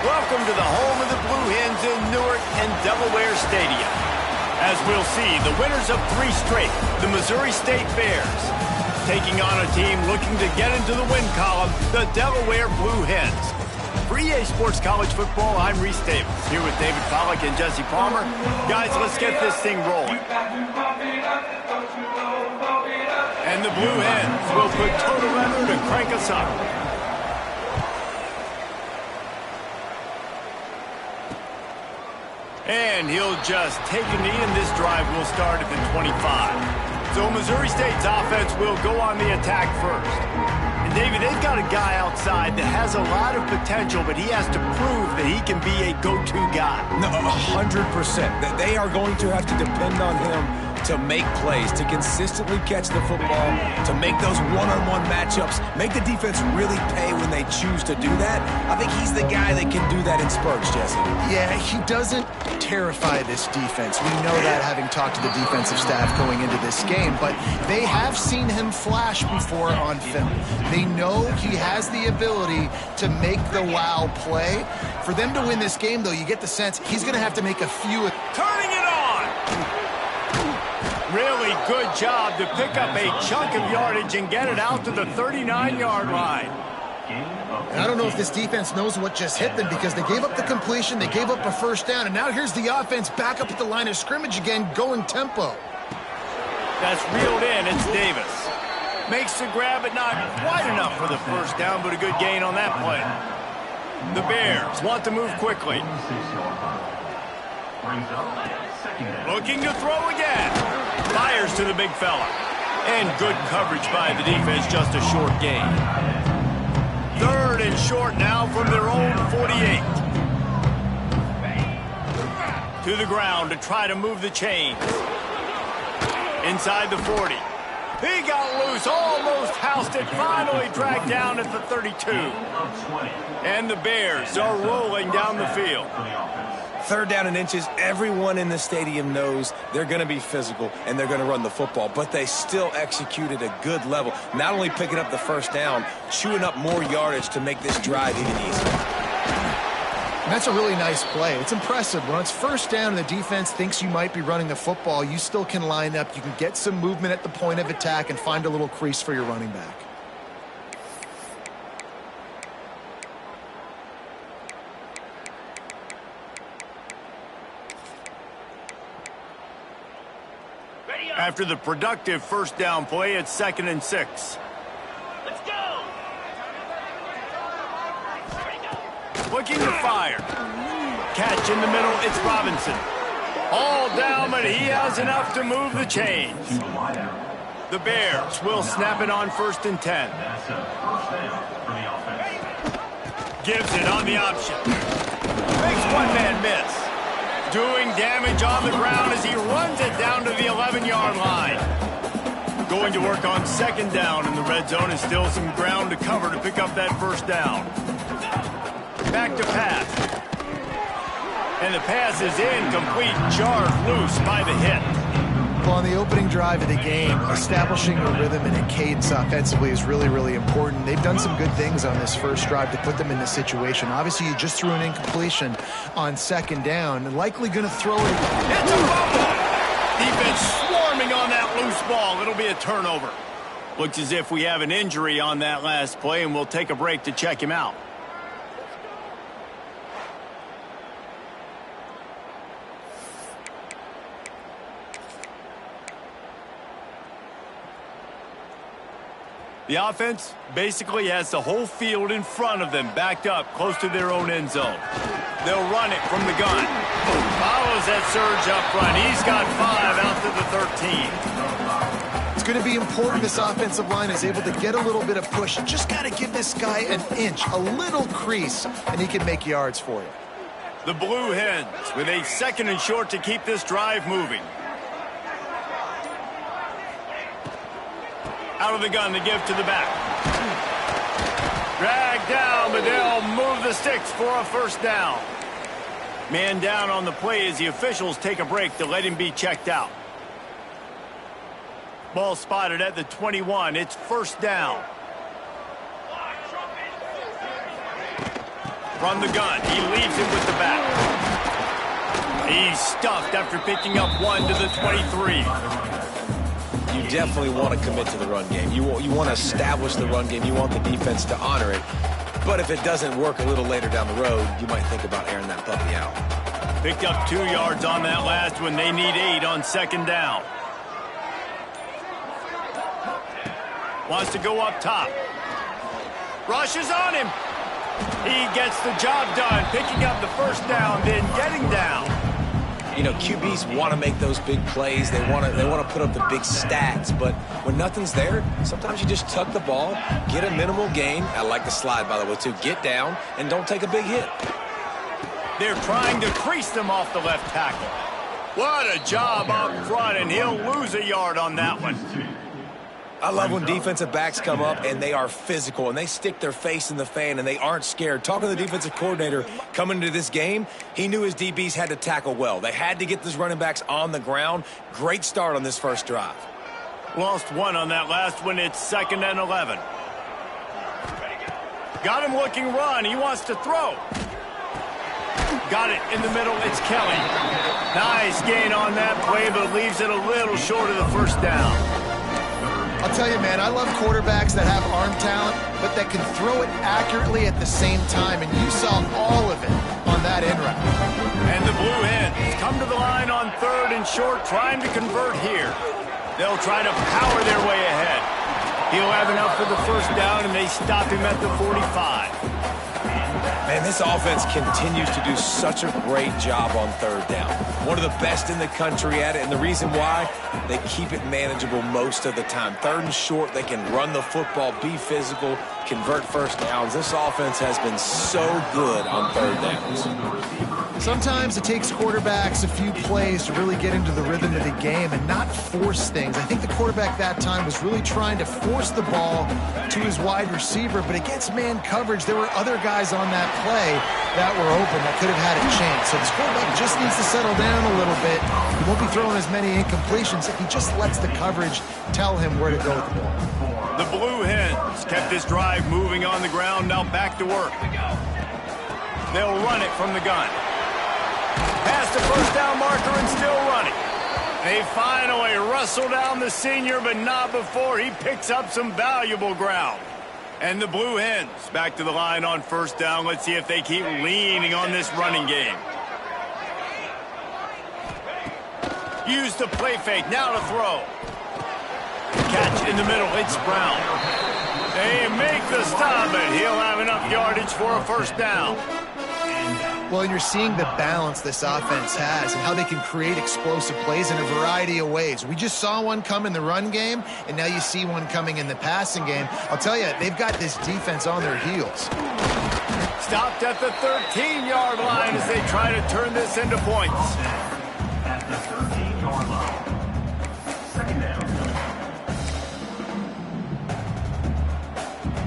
Welcome to the home of the Blue Hens in Newark and Delaware Stadium. As we'll see, the winners of 3 straight, the Missouri State Bears, taking on a team looking to get into the win column, the Delaware Blue Hens. For EA Sports College Football, I'm Reese Davis, here with David Pollack and Jesse Palmer. Guys, let's get this thing rolling. And the Blue Hens will put total leather to crank us up. And he'll just take a knee, and this drive will start at the 25. So Missouri State's offense will go on the attack first. And, David, they've got a guy outside that has a lot of potential, but he has to prove that he can be a go-to guy. No, 100%. They are going to have to depend on him to make plays, to consistently catch the football, to make those one-on-one matchups, make the defense really pay when they choose to do that. I think he's the guy that can do that in spurts, Jesse. Yeah, he doesn't terrify this defense. We know that, having talked to the defensive staff going into this game, but they have seen him flash before on film. They know he has the ability to make the wow play. For them to win this game, though, you get the sense he's going to have to make a few. Turning it on! Really good job to pick up a chunk of yardage and get it out to the 39-yard line. And I don't know if this defense knows what just hit them, because they gave up the completion, they gave up a first down, and now here's the offense back up at the line of scrimmage again, going tempo. That's reeled in. It's Davis. Makes the grab, but not quite enough for the first down, but a good gain on that play. The Bears want to move quickly. Looking to throw again. Fires to the big fella. And good coverage by the defense, just a short gain. 3rd and short now from their own 48. To the ground to try to move the chains. Inside the 40. He got loose, almost housed it, finally dragged down at the 32. And the Bears are rolling down the field. 3rd down and inches, everyone in the stadium knows they're going to be physical and they're going to run the football, but they still executed a good level. Not only picking up the first down, chewing up more yardage to make this drive even easier. And that's a really nice play. It's impressive. When it's first down and the defense thinks you might be running the football, you still can line up. You can get some movement at the point of attack and find a little crease for your running back. After the productive first down play, it's 2nd and 6. Let's go! Looking to fire. Catch in the middle, it's Robinson. All down, but he has enough to move the chains. The Bears will snap it on 1st and 10. Gives it on the option. Makes one man miss. Doing damage on the ground as he runs it down to the 11-yard line. Going to work on 2nd down in the red zone, and still some ground to cover to pick up that first down. Back to pass. And the pass is incomplete, jarred loose by the hit. Well, on the opening drive of the game, establishing a rhythm and a cadence offensively is really, really important. They've done some good things on this first drive to put them in this situation. Obviously, you just threw an incompletion on 2nd down, and likely going to throw it again. It's a fumble! Defense swarming on that loose ball. It'll be a turnover. Looks as if we have an injury on that last play, and we'll take a break to check him out. The offense basically has the whole field in front of them, backed up close to their own end zone. They'll run it from the gun. Follows that surge up front. He's got 5 out to the 13. It's going to be important this offensive line is able to get a little bit of push. You just got to give this guy an inch, a little crease, and he can make yards for you. The Blue Hens with a 2nd and short to keep this drive moving. Out of the gun to give to the back. Dragged down, but they'll move the sticks for a first down. Man down on the play as the officials take a break to let him be checked out. Ball spotted at the 21. It's first down. From the gun, he leaves it with the back. He's stuffed after picking up 1 to the 23. You definitely want to commit to the run game. You want to establish the run game. You want the defense to honor it. But if it doesn't work a little later down the road, you might think about airing that puppy out. Picked up 2 yards on that last one. They need 8 on second down. Wants to go up top. Rushes on him. He gets the job done, picking up the first down, then getting down. You know, QBs want to make those big plays. They want to put up the big stats. But when nothing's there, sometimes you just tuck the ball, get a minimal gain. I like the slide, by the way, too. Get down and don't take a big hit. They're trying to crease them off the left tackle. What a job up front, and he'll lose a yard on that one. I love when defensive backs come up and they are physical and they stick their face in the fan and they aren't scared. Talking to the defensive coordinator coming into this game, he knew his DBs had to tackle well. They had to get those running backs on the ground. Great start on this first drive. Lost 1 on that last one. It's 2nd and 11. Got him looking run. He wants to throw. Got it in the middle. It's Kelly. Nice gain on that play, but leaves it a little short of the first down. I'll tell you, man, I love quarterbacks that have arm talent, but that can throw it accurately at the same time, and you saw all of it on that end route. And the Blue Hens come to the line on 3rd and short, trying to convert here. They'll try to power their way ahead. He'll have enough for the first down, and they stop him at the 45. Man, this offense continues to do such a great job on 3rd down. One of the best in the country at it, and the reason why, they keep it manageable most of the time. 3rd and short, they can run the football, be physical, convert first downs. This offense has been so good on 3rd downs. Sometimes it takes quarterbacks a few plays to really get into the rhythm of the game and not force things. I think the quarterback that time was really trying to force the ball to his wide receiver, but against man coverage, there were other guys on that play that were open that could have had a chance. So this quarterback just needs to settle down a little bit. He won't be throwing as many incompletions if he just lets the coverage tell him where to go with the ball. The Blue Hens kept this drive moving on the ground, now back to work. They'll run it from the gun. Past the first down marker and still running. They finally wrestle down the senior, but not before he picks up some valuable ground. And the Blue Hens back to the line on first down. Let's see if they keep leaning on this running game. Use the play fake, now to throw. Catch in the middle, it's Brown. They make the stop, and he'll have enough yardage for a first down. Well, and you're seeing the balance this offense has and how they can create explosive plays in a variety of ways. We just saw one come in the run game, and now you see one coming in the passing game. I'll tell you, they've got this defense on their heels. Stopped at the 13-yard line as they try to turn this into points. At the 13-yard line. Second down.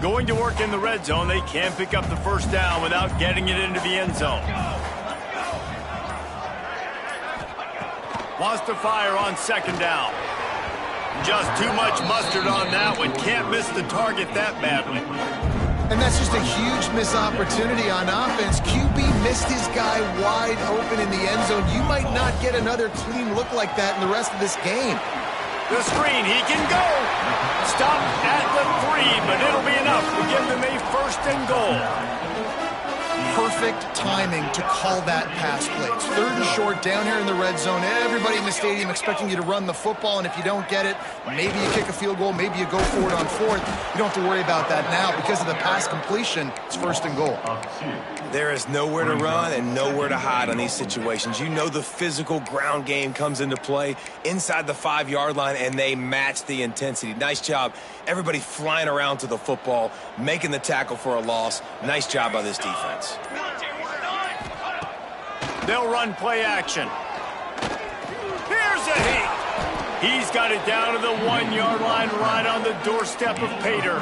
Going to work in the red zone, they can't pick up the first down without getting it into the end zone. Wants to fire on second down. Just too much mustard on that one. Can't miss the target that badly. And that's just a huge missed opportunity on offense. QB missed his guy wide open in the end zone. You might not get another clean look like that in the rest of this game. The screen, he can go. Stop at the 3, but it'll be enough to give them a first and goal. Perfect timing to call that pass play. It's 3rd and short down here in the red zone. Everybody in the stadium expecting you to run the football, and if you don't get it, maybe you kick a field goal, maybe you go for it on 4th. You don't have to worry about that now. Because of the pass completion, it's 1st and goal. There is nowhere to run and nowhere to hide on these situations. You know the physical ground game comes into play inside the 5-yard line, and they match the intensity. Nice job. Everybody flying around to the football, making the tackle for a loss. Nice job by this defense. They'll run play action. Here's a hit. He's got it down to the 1-yard line right on the doorstep of Pater.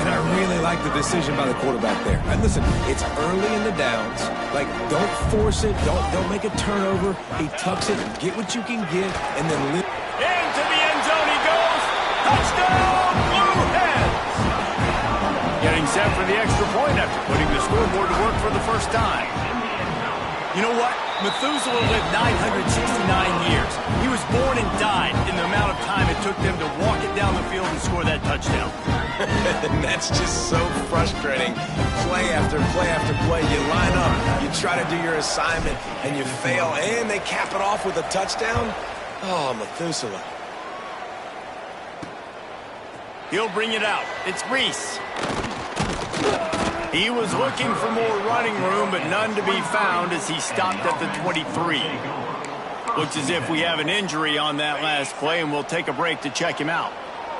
And I really like the decision by the quarterback there. And listen, it's early in the downs. Like, don't force it. Don't make a turnover. He tucks it. Get what you can get, and then live. Into the end zone he goes. Touchdown, Blue Hens. Getting set for the extra point after putting the scoreboard to work for the first time. You know what? Methuselah lived 969 years. He was born and died in the amount of time it took them to walk it down the field and score that touchdown. And that's just so frustrating. Play after play after play. You line up, you try to do your assignment, and you fail, and they cap it off with a touchdown? Oh, Methuselah. He'll bring it out. It's Reese. He was looking for more running room, but none to be found as he stopped at the 23. Looks as if we have an injury on that last play, and we'll take a break to check him out.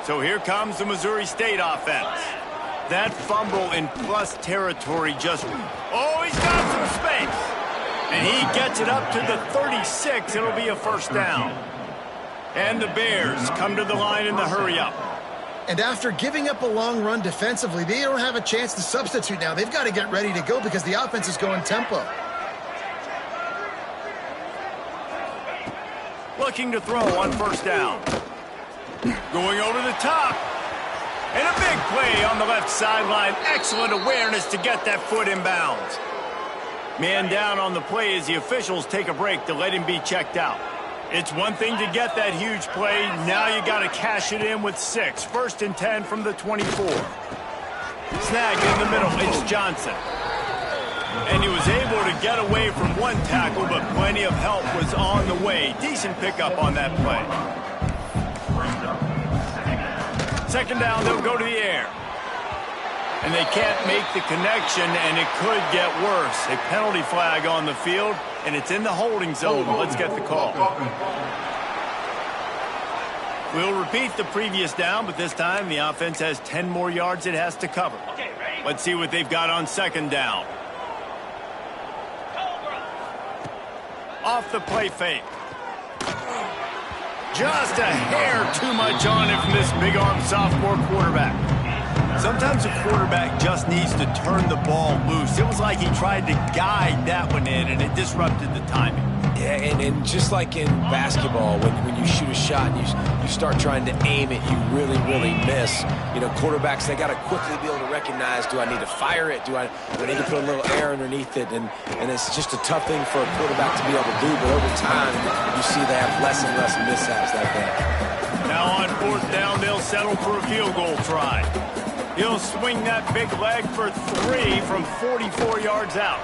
So here comes the Missouri State offense. That fumble in plus territory just... Oh, he's got some space. And he gets it up to the 36. It'll be a first down. And the Bears come to the line in the hurry-up. And after giving up a long run defensively, they don't have a chance to substitute now. They've got to get ready to go because the offense is going tempo. Looking to throw on first down. Going over the top. And a big play on the left sideline. Excellent awareness to get that foot in bounds. Man down on the play as the officials take a break to let him be checked out. It's one thing to get that huge play. Now you got to cash it in with 6. First and 10 from the 24. Snag in the middle. It's Johnson. And he was able to get away from one tackle, but plenty of help was on the way. Decent pickup on that play. Second down, they'll go to the air. And they can't make the connection, and it could get worse. A penalty flag on the field, and it's in the holding zone. Let's get the call. We'll repeat the previous down, but this time the offense has 10 more yards it has to cover. Let's see what they've got on second down. Off the play fake. Just a hair too much on it from this big-arm sophomore quarterback. Sometimes a quarterback just needs to turn the ball loose. It was like he tried to guide that one in, and it disrupted the timing. Yeah, and just like in basketball, when you shoot a shot and you start trying to aim it, you really, really miss. You know, quarterbacks, they got to quickly be able to recognize, do I need to fire it? Do I need to put a little air underneath it? And it's just a tough thing for a quarterback to be able to do, but over time, you see they have less and less mishaps like that. Now on fourth down, they'll settle for a field goal try. He'll swing that big leg for 3 from 44 yards out.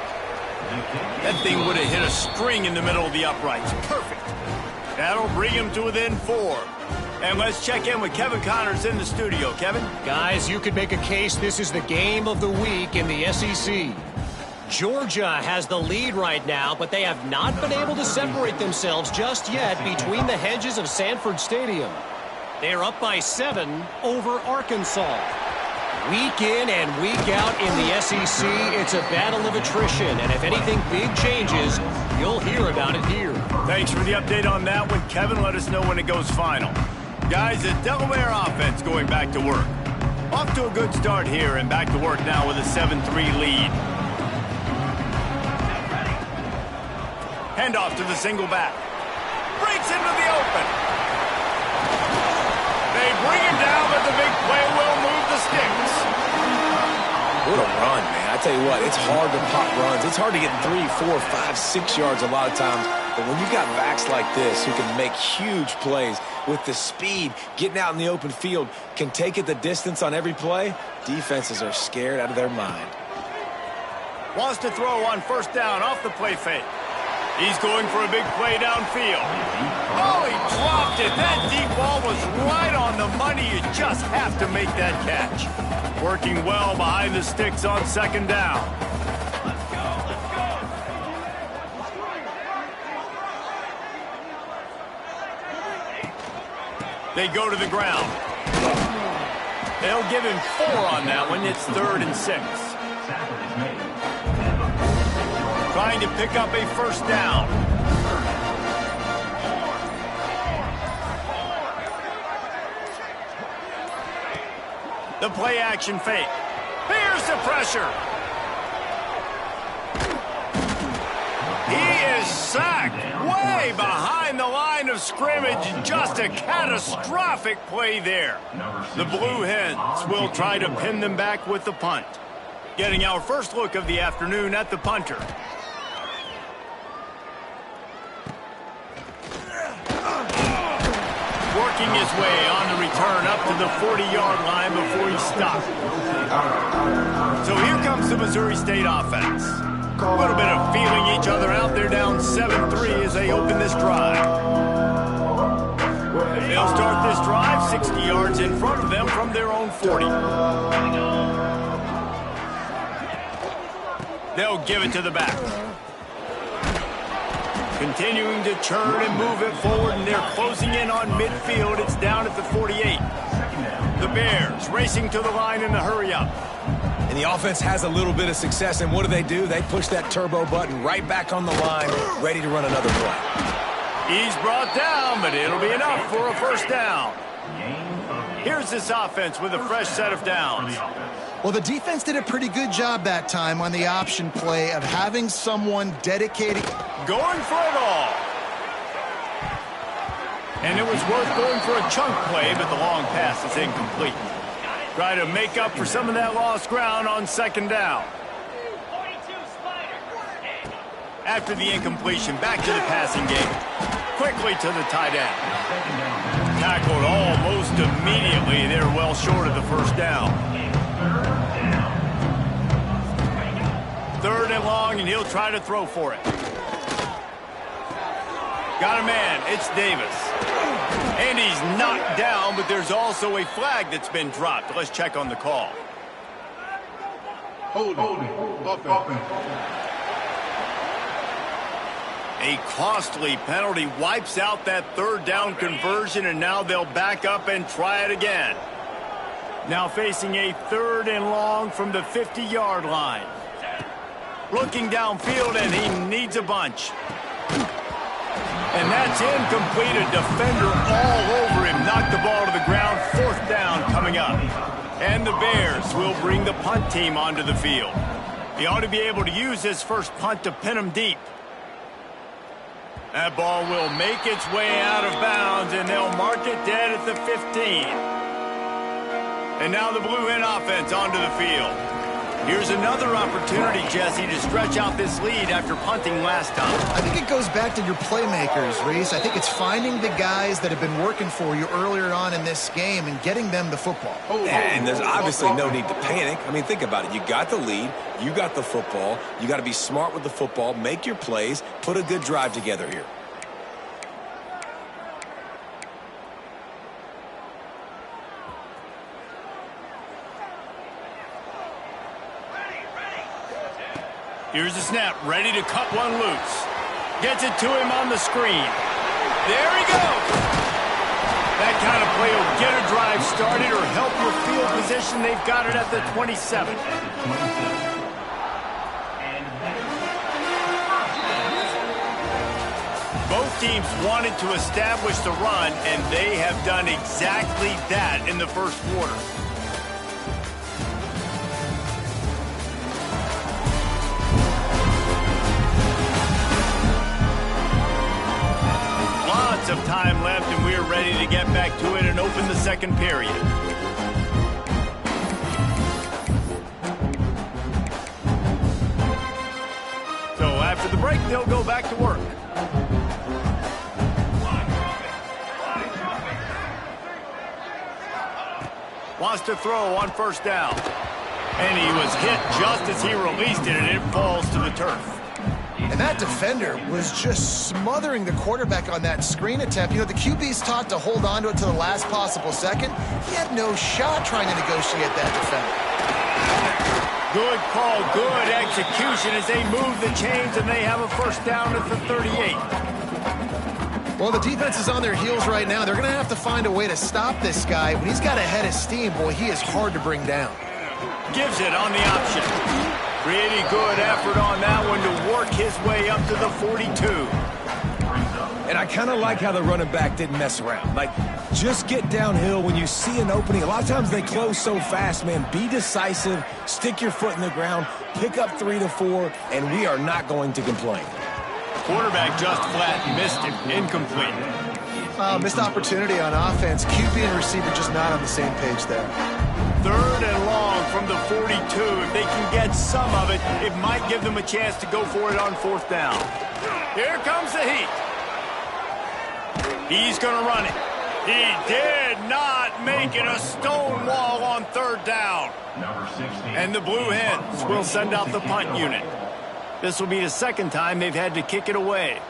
That thing would have hit a string in the middle of the uprights. Perfect. That'll bring him to within 4. And let's check in with Kevin Connors in the studio. Kevin? Guys, you could make a case this is the game of the week in the SEC. Georgia has the lead right now, but they have not been able to separate themselves just yet between the hedges of Sanford Stadium. They're up by 7 over Arkansas. Week in and week out in the SEC, it's a battle of attrition, and if anything big changes, you'll hear about it here. Thanks for the update on that one, Kevin. Let us know when it goes final. Guys, the Delaware offense going back to work. Off to a good start here and back to work now with a 7-3 lead. Handoff to the single back. Breaks into the open. They bring him down, but the big play will move the sticks. What a run, man. I tell you what, it's hard to pop runs. It's hard to get 3, 4, 5, 6 yards a lot of times. But when you've got backs like this who can make huge plays with the speed, getting out in the open field, can take it the distance on every play, defenses are scared out of their mind. Wants to throw on first down off the play fake. He's going for a big play downfield. Oh, he dropped it. That deep ball was right on the money. You just have to make that catch. Working well behind the sticks on second down. They go to the ground. They'll give him 4 on that one. It's 3rd and 6. Trying to pick up a first down. The play action fake. Here's the pressure. He is sacked way behind the line of scrimmage. Just a catastrophic play there. The Blue Hens will try to pin them back with the punt. Getting our first look of the afternoon at the punter. Working his way on the return up to the 40-yard line before he stopped. So here comes the Missouri State offense. A little bit of feeling each other out. They're down 7-3 as they open this drive. They'll start this drive 60 yards in front of them from their own 40. They'll give it to the back. Continuing to churn and move it forward, and they're closing in on midfield. It's down at the 48. The Bears racing to the line in the hurry-up. And the offense has a little bit of success, and what do? They push that turbo button right back on the line, ready to run another play. He's brought down, but it'll be enough for a first down. Here's this offense with a fresh set of downs. Well, the defense did a pretty good job that time on the option play of having someone dedicated. Going for it all. And it was worth going for a chunk play, but the long pass is incomplete. Try to make up for some of that lost ground on second down. After the incompletion, back to the passing game. Quickly to the tight end. Tackled almost immediately. They're well short of the first down. Third and long, and he'll try to throw for it. Got a man. It's Davis. And he's knocked down, but there's also a flag that's been dropped. Let's check on the call. Holding. A costly penalty wipes out that third down conversion, and now they'll back up and try it again. Now facing a third and long from the 50-yard line. Looking downfield, and he needs a bunch. And that's incomplete. A defender all over him. Knocked the ball to the ground. Fourth down coming up. And the Bears will bring the punt team onto the field. He ought to be able to use his first punt to pin him deep. That ball will make its way out of bounds, and they'll mark it dead at the 15. And now the Blue Hen offense onto the field. Here's another opportunity, Jesse, to stretch out this lead after punting last time. I think it goes back to your playmakers, Reese. I think it's finding the guys that have been working for you earlier on in this game and getting them the football. And there's obviously no need to panic. I mean, think about it. You got the lead. You got the football. You got to be smart with the football. Make your plays. Put a good drive together here. Here's the snap, ready to cut one loose. Gets it to him on the screen. There he goes. That kind of play will get a drive started or help your field position. They've got it at the 27. Both teams wanted to establish the run, and they have done exactly that in the first quarter. Lots of time left, and we're ready to get back to it and open the second period. So after the break, they'll go back to work. Wants to throw on first down. And he was hit just as he released it, and it falls to the turf. And that defender was just smothering the quarterback on that screen attempt. You know, the QB's taught to hold on to it to the last possible second. He had no shot trying to negotiate that defender. Good call, good execution as they move the chains, and they have a first down at the 38. Well, the defense is on their heels right now. They're going to have to find a way to stop this guy. When he's got a head of steam, boy, he is hard to bring down. Gives it on the option. Pretty good effort on that one to work his way up to the 42. And I kind of like how the running back didn't mess around. Like, just get downhill when you see an opening. A lot of times they close so fast, man. Be decisive, stick your foot in the ground, pick up 3 to 4, and we are not going to complain. Quarterback just flat missed it. Incomplete. Missed opportunity on offense. QB and receiver just not on the same page there. Third and long from the 42. If they can get some of it, it might give them a chance to go for it on fourth down. Here comes the heat. He's going to run it. He did not make it a stone wall on third down. And the Blue Hens will send out the punt unit. This will be the second time they've had to kick it away.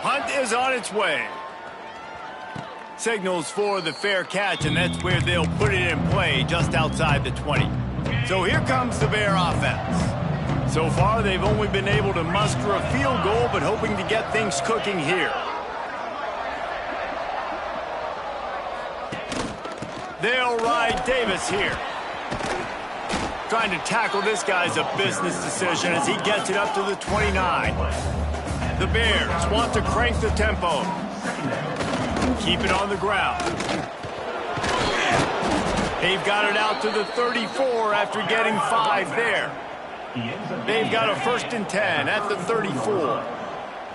Punt is on its way. Signals for the fair catch, and that's where they'll put it in play, just outside the 20. So here comes the Bear offense. So far, they've only been able to muster a field goal, but hoping to get things cooking here. They'll ride Davis here. Trying to tackle this guy's a business decision as he gets it up to the 29. The Bears want to crank the tempo. Keep it on the ground. They've got it out to the 34 after getting 5 there. They've got a 1st and 10 at the 34.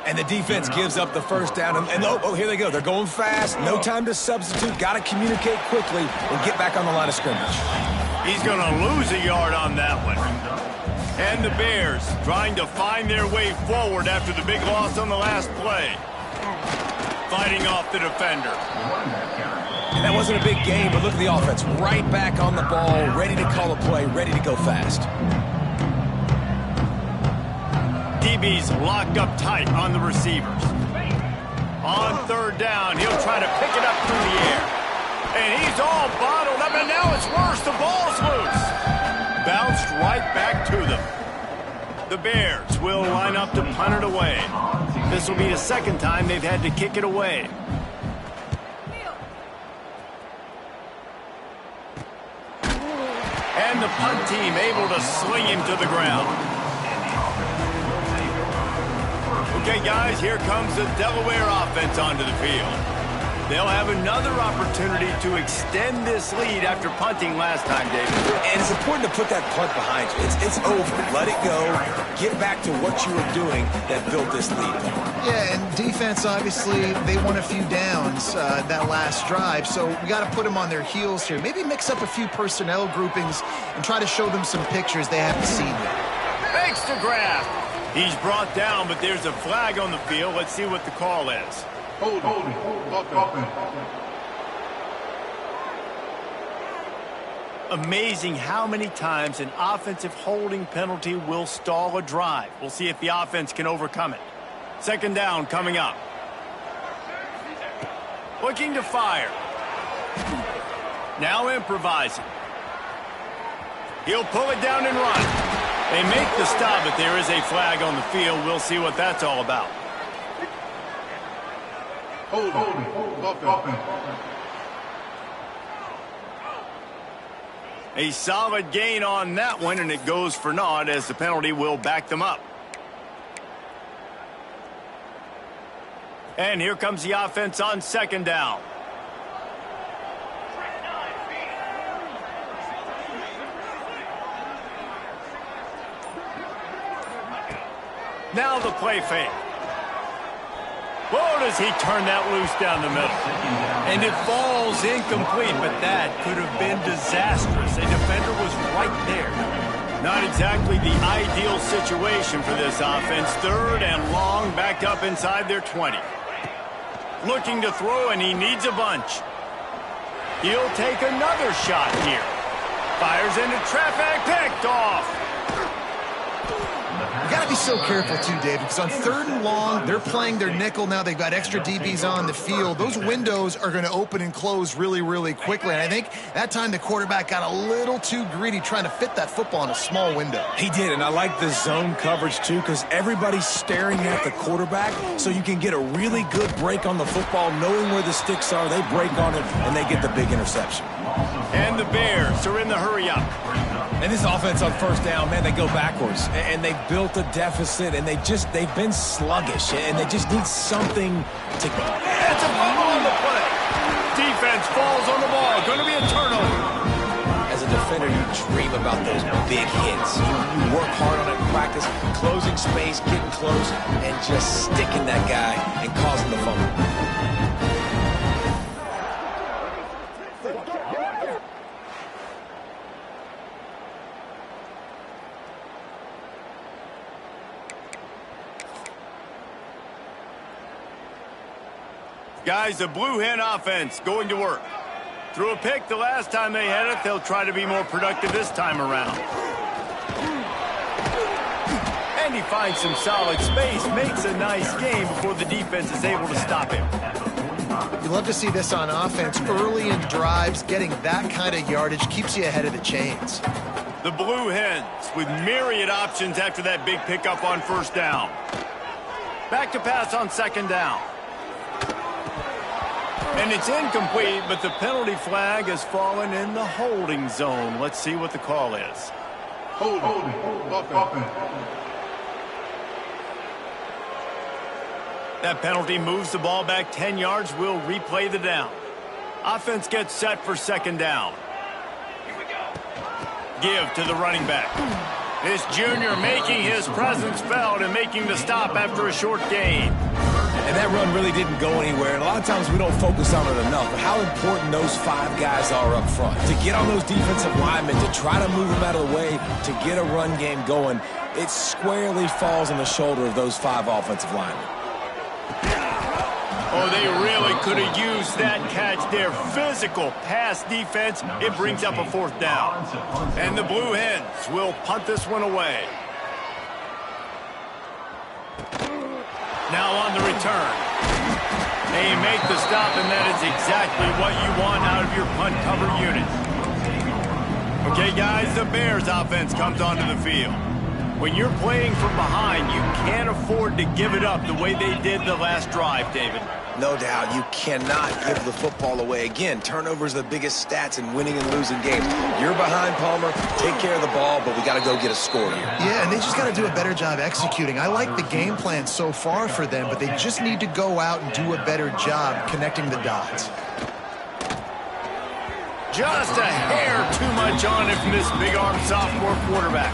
And the defense gives up the first down. And oh, here they go. They're going fast. No time to substitute. Got to communicate quickly and get back on the line of scrimmage. He's going to lose a yard on that one. And the Bears trying to find their way forward after the big loss on the last play. Fighting off the defender. And that wasn't a big game, but look at the offense. Right back on the ball, ready to call a play, ready to go fast. DB's locked up tight on the receivers. On third down, he'll try to pick it up through the air. And he's all bottled up, and now it's worse. The ball's loose. Bounced right back to them. The Bears will line up to punt it away. This will be the second time they've had to kick it away. And the punt team able to sling him to the ground. Okay, guys, here comes the Delaware offense onto the field. They'll have another opportunity to extend this lead after punting last time, David. And it's important to put that punt behind you. It's over. Let it go. Get back to what you were doing that built this lead. Yeah, and defense, obviously, they won a few downs that last drive, so we got to put them on their heels here. Maybe mix up a few personnel groupings and try to show them some pictures they haven't seen yet. Thanks to grab. He's brought down, but there's a flag on the field. Let's see what the call is. Hold on. Amazing how many times an offensive holding penalty will stall a drive. We'll see if the offense can overcome it. Second down coming up. Looking to fire. Now improvising. He'll pull it down and run. They make the stop, but there is a flag on the field. We'll see what that's all about. Hold on. A solid gain on that one, and it goes for naught as the penalty will back them up. And here comes the offense on second down. Now the play fake. Whoa, does he turn that loose down the middle. And it falls incomplete, but that could have been disastrous. A defender was right there. Not exactly the ideal situation for this offense. Third and long, backed up inside their 20. Looking to throw, and he needs a bunch. He'll take another shot here. Fires into traffic, picked off. You got to be so careful, too, David, because on third and long, they're playing their nickel now. They've got extra DBs on the field. Those windows are going to open and close really, really quickly. And I think that time the quarterback got a little too greedy trying to fit that football in a small window. He did, and I like the zone coverage, too, because everybody's staring at the quarterback, so you can get a really good break on the football. Knowing where the sticks are, they break on it, and they get the big interception. And the Bears are in the hurry-up. And this offense on first down, man, they go backwards. And they've built a deficit, and they've been sluggish, and they just need something to... It's a fumble on the play. Defense falls on the ball. Going to be a turnover. As a defender, you dream about those big hits. You work hard on it in practice, closing space, getting close, and just sticking that guy and causing the fumble. Guys, the Blue Hen offense going to work. Threw a pick the last time they had it. They'll try to be more productive this time around. And he finds some solid space, makes a nice game before the defense is able to stop him. You love to see this on offense. Early in drives, getting that kind of yardage keeps you ahead of the chains. The Blue Hens with myriad options after that big pickup on first down. Back to pass on second down. And it's incomplete, but the penalty flag has fallen in the holding zone. Let's see what the call is. Holding. Offense. That penalty moves the ball back 10 yards. We'll replay the down. Offense gets set for second down. Give to the running back. This junior making his presence felt and making the stop after a short gain. And that run really didn't go anywhere. And a lot of times we don't focus on it enough. But how important those 5 guys are up front. To get on those defensive linemen, to try to move them out of the way, to get a run game going, it squarely falls on the shoulder of those 5 offensive linemen. Oh, they really could have used that catch there. Physical pass defense. It brings up a fourth down. And the Blue Hens will punt this one away. Now on the return. They make the stop, and that is exactly what you want out of your punt cover unit. Okay, guys, the Bears offense comes onto the field. When you're playing from behind, you can't afford to give it up the way they did the last drive, David. No doubt, you cannot give the football away. Again, turnovers are the biggest stats in winning and losing games. You're behind, Palmer. Take care of the ball, but we got to go get a score here. Yeah, and they just got to do a better job executing. I like the game plan so far for them, but they just need to go out and do a better job connecting the dots. Just a hair too much on it from this big-arm sophomore quarterback.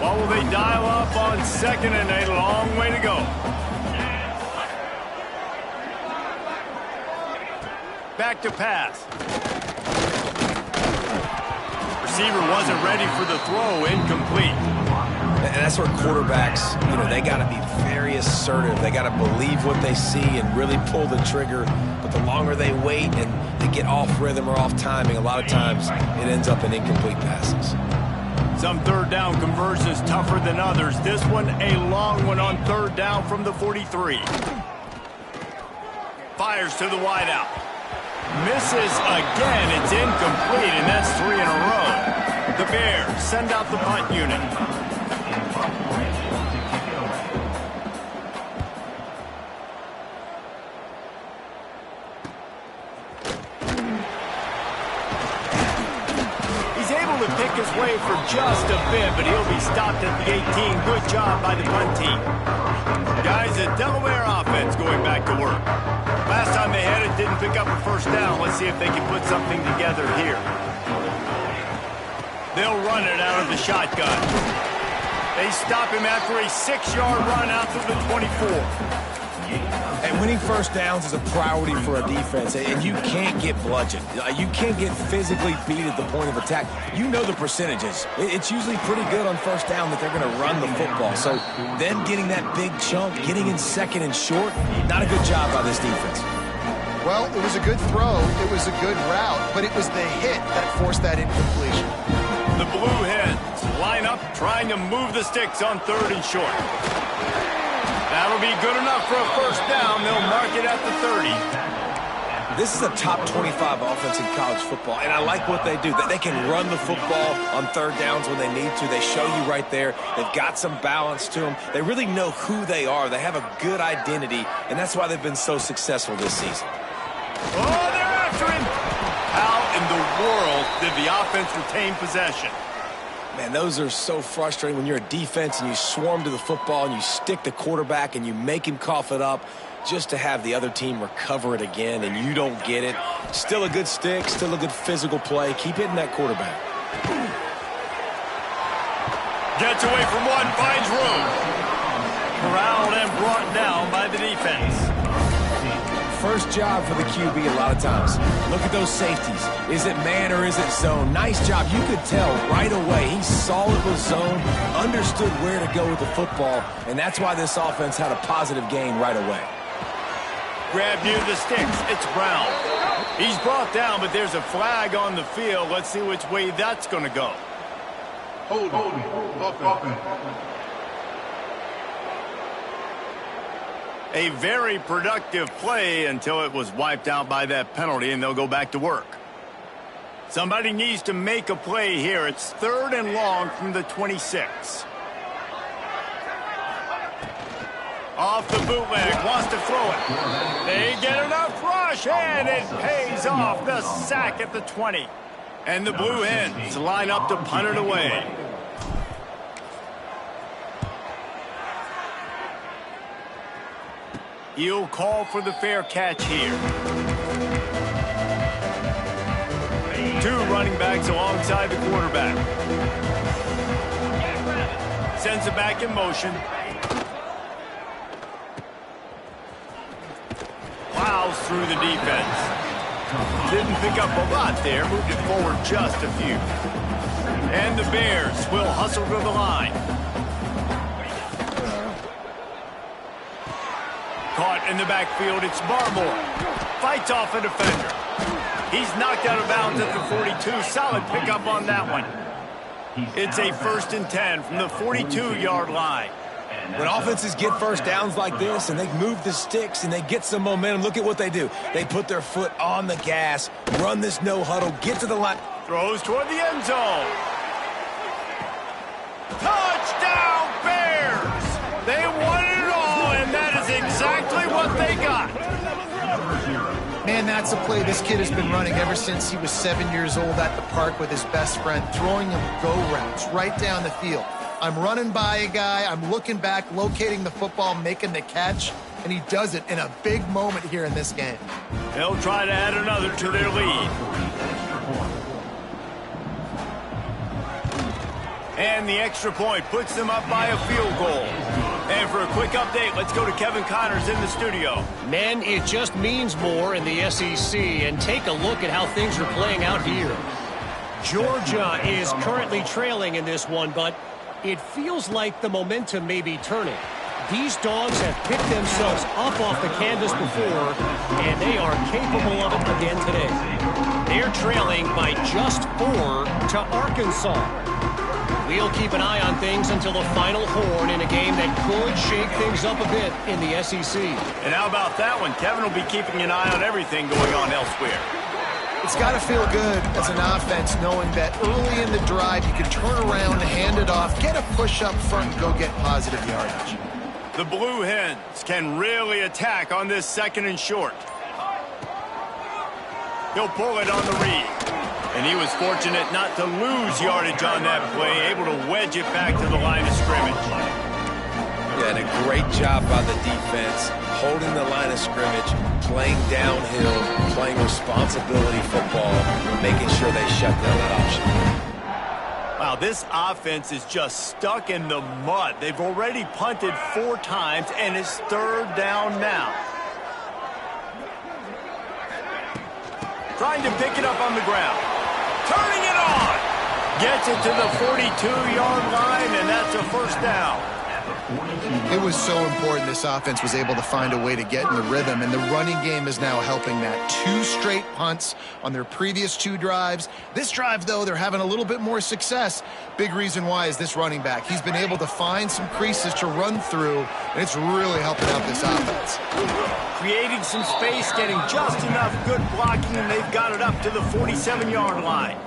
What will they dial up on second and a long way to go? Back to pass. Receiver wasn't ready for the throw, incomplete. And that's where quarterbacks, they got to be very assertive. They got to believe what they see and really pull the trigger. But the longer they wait and they get off rhythm or off timing, a lot of times it ends up in incomplete passes. Some third down conversions tougher than others. This one a long one on third down from the 43. Fires to the wideout. Misses again. It's incomplete, and that's 3 in a row. The Bears send out the punt unit. He's able to pick his way for just a bit, but he'll be stopped at the 18. Good job by the punt team. Guys, the Delaware offense going back to work. Last time they had it, didn't pick up a first down. Let's see if they can put something together here. They'll run it out of the shotgun. They stop him after a 6-yard run out to the 24. And winning first downs is a priority for a defense, and you can't get bludgeoned. You can't get physically beat at the point of attack. You know the percentages. It's usually pretty good on first down that they're going to run the football. So them getting that big chunk, getting in second and short, not a good job by this defense. Well, it was a good throw. It was a good route, but it was the hit that forced that incompletion. The Blue Hens line up trying to move the sticks on third and short. That'll be good enough for a first down. They'll mark it at the 30. This is a top 25 offense in college football, and I like what they do. They can run the football on third downs when they need to. They show you right there. They've got some balance to them. They really know who they are. They have a good identity, and that's why they've been so successful this season. Oh, they're after him. How in the world did the offense retain possession? Man, those are so frustrating when you're a defense and you swarm to the football and you stick the quarterback and you make him cough it up just to have the other team recover it again and you don't get it. Still a good stick, still a good physical play. Keep hitting that quarterback. Gets away from one, finds room. Corralled and brought down by the defense. First job for the QB a lot of times. Look at those safeties. Is it man or is it zone? Nice job. You could tell right away. He saw it was zone, understood where to go with the football, and that's why this offense had a positive gain right away. grabbed near the sticks. It's Brown. He's brought down, but there's a flag on the field. Let's see which way that's going to go. Holding. Offense. A very productive play until it was wiped out by that penalty, and they'll go back to work. Somebody needs to make a play here. It's 3rd and long from the 26. Off the bootleg, wants to throw it. They get enough rush, and it pays off. The sack at the 20. And the Blue Hens line up to punt it away. He'll call for the fair catch here. 2 running backs alongside the quarterback. Sends it back in motion. Plows through the defense. Didn't pick up a lot there. Moved it forward just a few. And the Bears will hustle to the line. Caught in the backfield, it's Barmore. Fights off a defender. He's knocked out of bounds at the 42. Solid pickup on that one. It's a 1st and 10 from the 42-yard line. When offenses get first downs like this and they move the sticks and they get some momentum, look at what they do. They put their foot on the gas, run this no huddle, get to the line. Throws toward the end zone. Touchdown, Bears! They won it all, and that is exactly what they got. Man, that's a play this kid has been running ever since he was 7 years old at the park with his best friend, throwing him go routes right down the field. I'm running by a guy, I'm looking back, locating the football, making the catch, and he does it in a big moment here in this game. They'll try to add another to their lead. And the extra point puts them up by a field goal. And for a quick update, let's go to Kevin Connors in the studio. Men, it just means more in the SEC, and take a look at how things are playing out here. Georgia is currently trailing in this one, but it feels like the momentum may be turning. These dogs have picked themselves up off the canvas before, and they are capable of it again today. They're trailing by just 4 to Arkansas. We'll keep an eye on things until the final horn in a game that could shake things up a bit in the SEC. And how about that one? Kevin will be keeping an eye on everything going on elsewhere. It's got to feel good as an offense knowing that early in the drive you can turn around, hand it off, get a push up front, and go get positive yardage. The Blue Hens can really attack on this 2nd and short. He'll pull it on the read. And he was fortunate not to lose yardage on that play, able to wedge it back to the line of scrimmage. Yeah, and a great job by the defense, holding the line of scrimmage, playing downhill, playing responsibility football, making sure they shut down that option. Wow, this offense is just stuck in the mud. They've already punted 4 times, and it's 3rd down now. Trying to pick it up on the ground. Turning it on. Gets it to the 42-yard line, and that's a 1st down. It was so important this offense was able to find a way to get in the rhythm, and the running game is now helping that. 2 straight punts on their previous 2 drives. This drive, though, they're having a little bit more success. Big reason why is this running back. He's been able to find some creases to run through, and it's really helping out this offense. Creating some space, getting just enough good blocking, and they've got it up to the 47-yard line.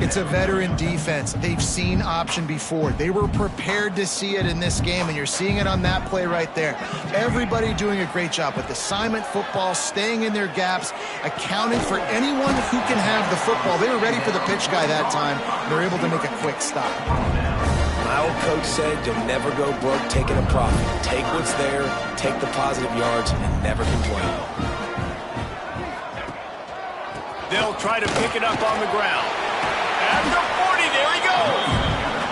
It's a veteran defense. They've seen option before. They were prepared to see it in this game, and you're seeing it on that play right there. Everybody doing a great job with assignment football, staying in their gaps, accounting for anyone who can have the football. They were ready for the pitch guy that time, and they're able to make a quick stop. My old coach said, you'll never go broke taking a profit. Take what's there, take the positive yards, and never complain. They'll try to pick it up on the ground. At the 40, there he goes.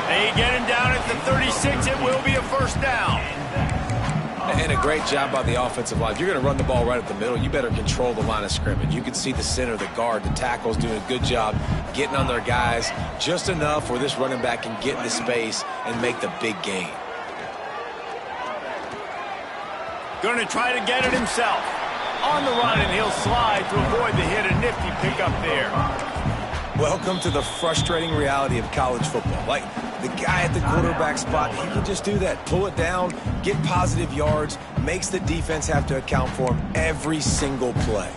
They get him down at the 36. It will be a 1st down. And a great job by the offensive line. If you're going to run the ball right at the middle, you better control the line of scrimmage. You can see the center, the guard, the tackles doing a good job getting on their guys just enough where this running back can get into space and make the big gain. Going to try to get it himself. On the run, and he'll slide to avoid the hit. A nifty pickup there. Welcome to the frustrating reality of college football. Like, the guy at the quarterback spot, he can just do that. Pull it down, get positive yards, makes the defense have to account for him every single play.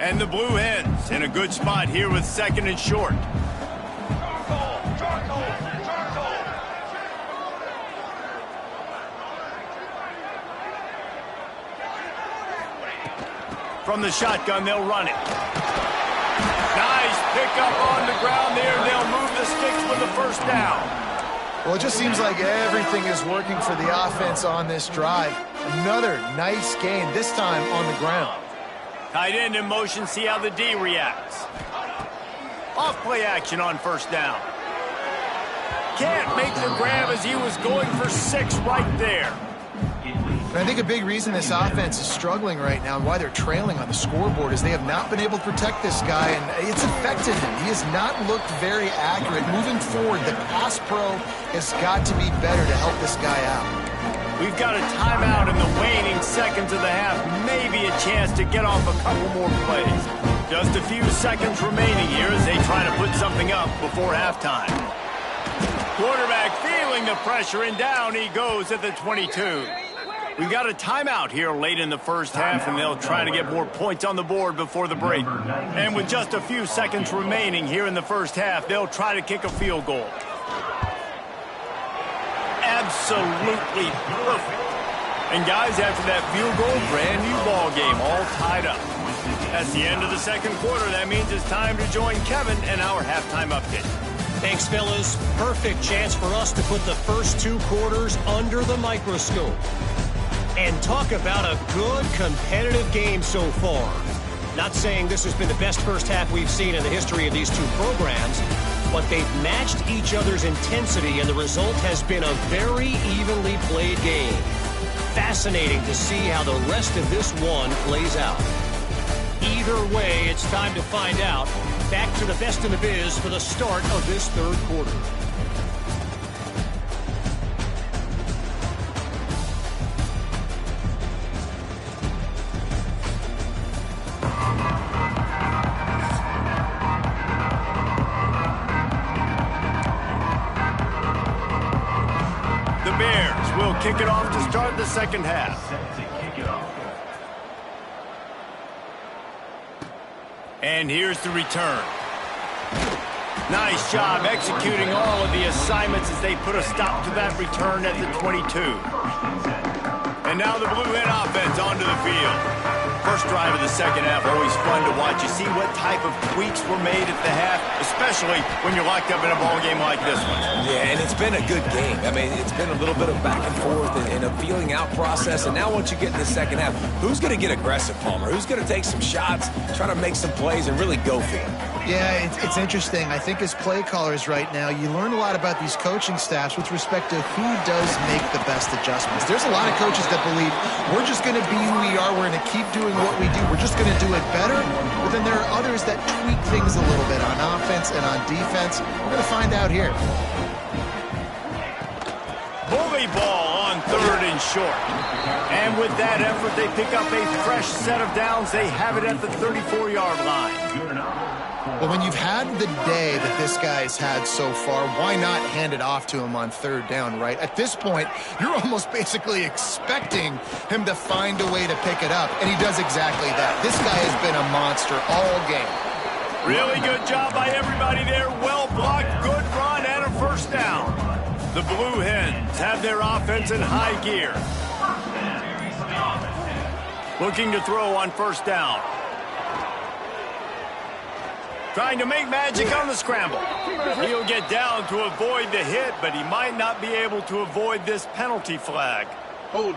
And the Blue Hens in a good spot here with 2nd and short. From the shotgun, they'll run it. Nice pickup on the ground there. They'll move the sticks with the first down. Well, it just seems like everything is working for the offense on this drive. Another nice gain, this time on the ground. Tight end in motion, see how the D reacts. Off play action on first down. Can't make the grab as he was going for 6 right there. And I think a big reason this offense is struggling right now and why they're trailing on the scoreboard is they have not been able to protect this guy, and it's affected him. He has not looked very accurate. Moving forward, the pass pro has got to be better to help this guy out. We've got a timeout in the waning seconds of the half. Maybe a chance to get off a couple more plays. Just a few seconds remaining here as they try to put something up before halftime. Quarterback feeling the pressure, and down he goes at the 22. We've got a timeout here late in the first half, and they'll try to get more points on the board before the break. And with just a few seconds remaining here in the first half, they'll try to kick a field goal. Absolutely perfect. And guys, after that field goal, brand new ball game, all tied up. That's the end of the second quarter. That means it's time to join Kevin and our halftime update. Thanks, fellas. Perfect chance for us to put the first 2 quarters under the microscope. And talk about a good competitive game so far. Not saying this has been the best first half we've seen in the history of these 2 programs, but they've matched each other's intensity, and the result has been a very evenly played game. Fascinating to see how the rest of this one plays out. Either way, it's time to find out. Back to the best in the biz for the start of this third quarter. The Bears will kick it off to start the second half. And here's the return. Nice job executing all of the assignments as they put a stop to that return at the 22. And now the Blue Hen offense onto the field. First drive of the second half, always fun to watch. You see what type of tweaks were made at the half, especially when you're locked up in a ball game like this one. Yeah, and it's been a good game. I mean, it's been a little bit of back and forth and a feeling out process. And now once you get in the second half, who's going to get aggressive, Palmer? Who's going to take some shots, try to make some plays, and really go for it? Yeah, it's interesting. I think as play callers right now, you learn a lot about these coaching staffs with respect to who does make the best adjustments. There's a lot of coaches that believe we're just going to be who we are. We're going to keep doing what we do. We're just going to do it better. But then there are others that tweak things a little bit on offense and on defense. We're going to find out here. Bully ball on 3rd and short. And with that effort, they pick up a fresh set of downs. They have it at the 34-yard line. Well, when you've had the day that this guy's had so far, why not hand it off to him on 3rd down, right? At this point, you're almost basically expecting him to find a way to pick it up, and he does exactly that. This guy has been a monster all game. Really good job by everybody there. Well blocked, good run, and a first down. The Blue Hens have their offense in high gear. Looking to throw on first down. Trying to make magic on the scramble. He'll get down to avoid the hit, but he might not be able to avoid this penalty flag. Hold it.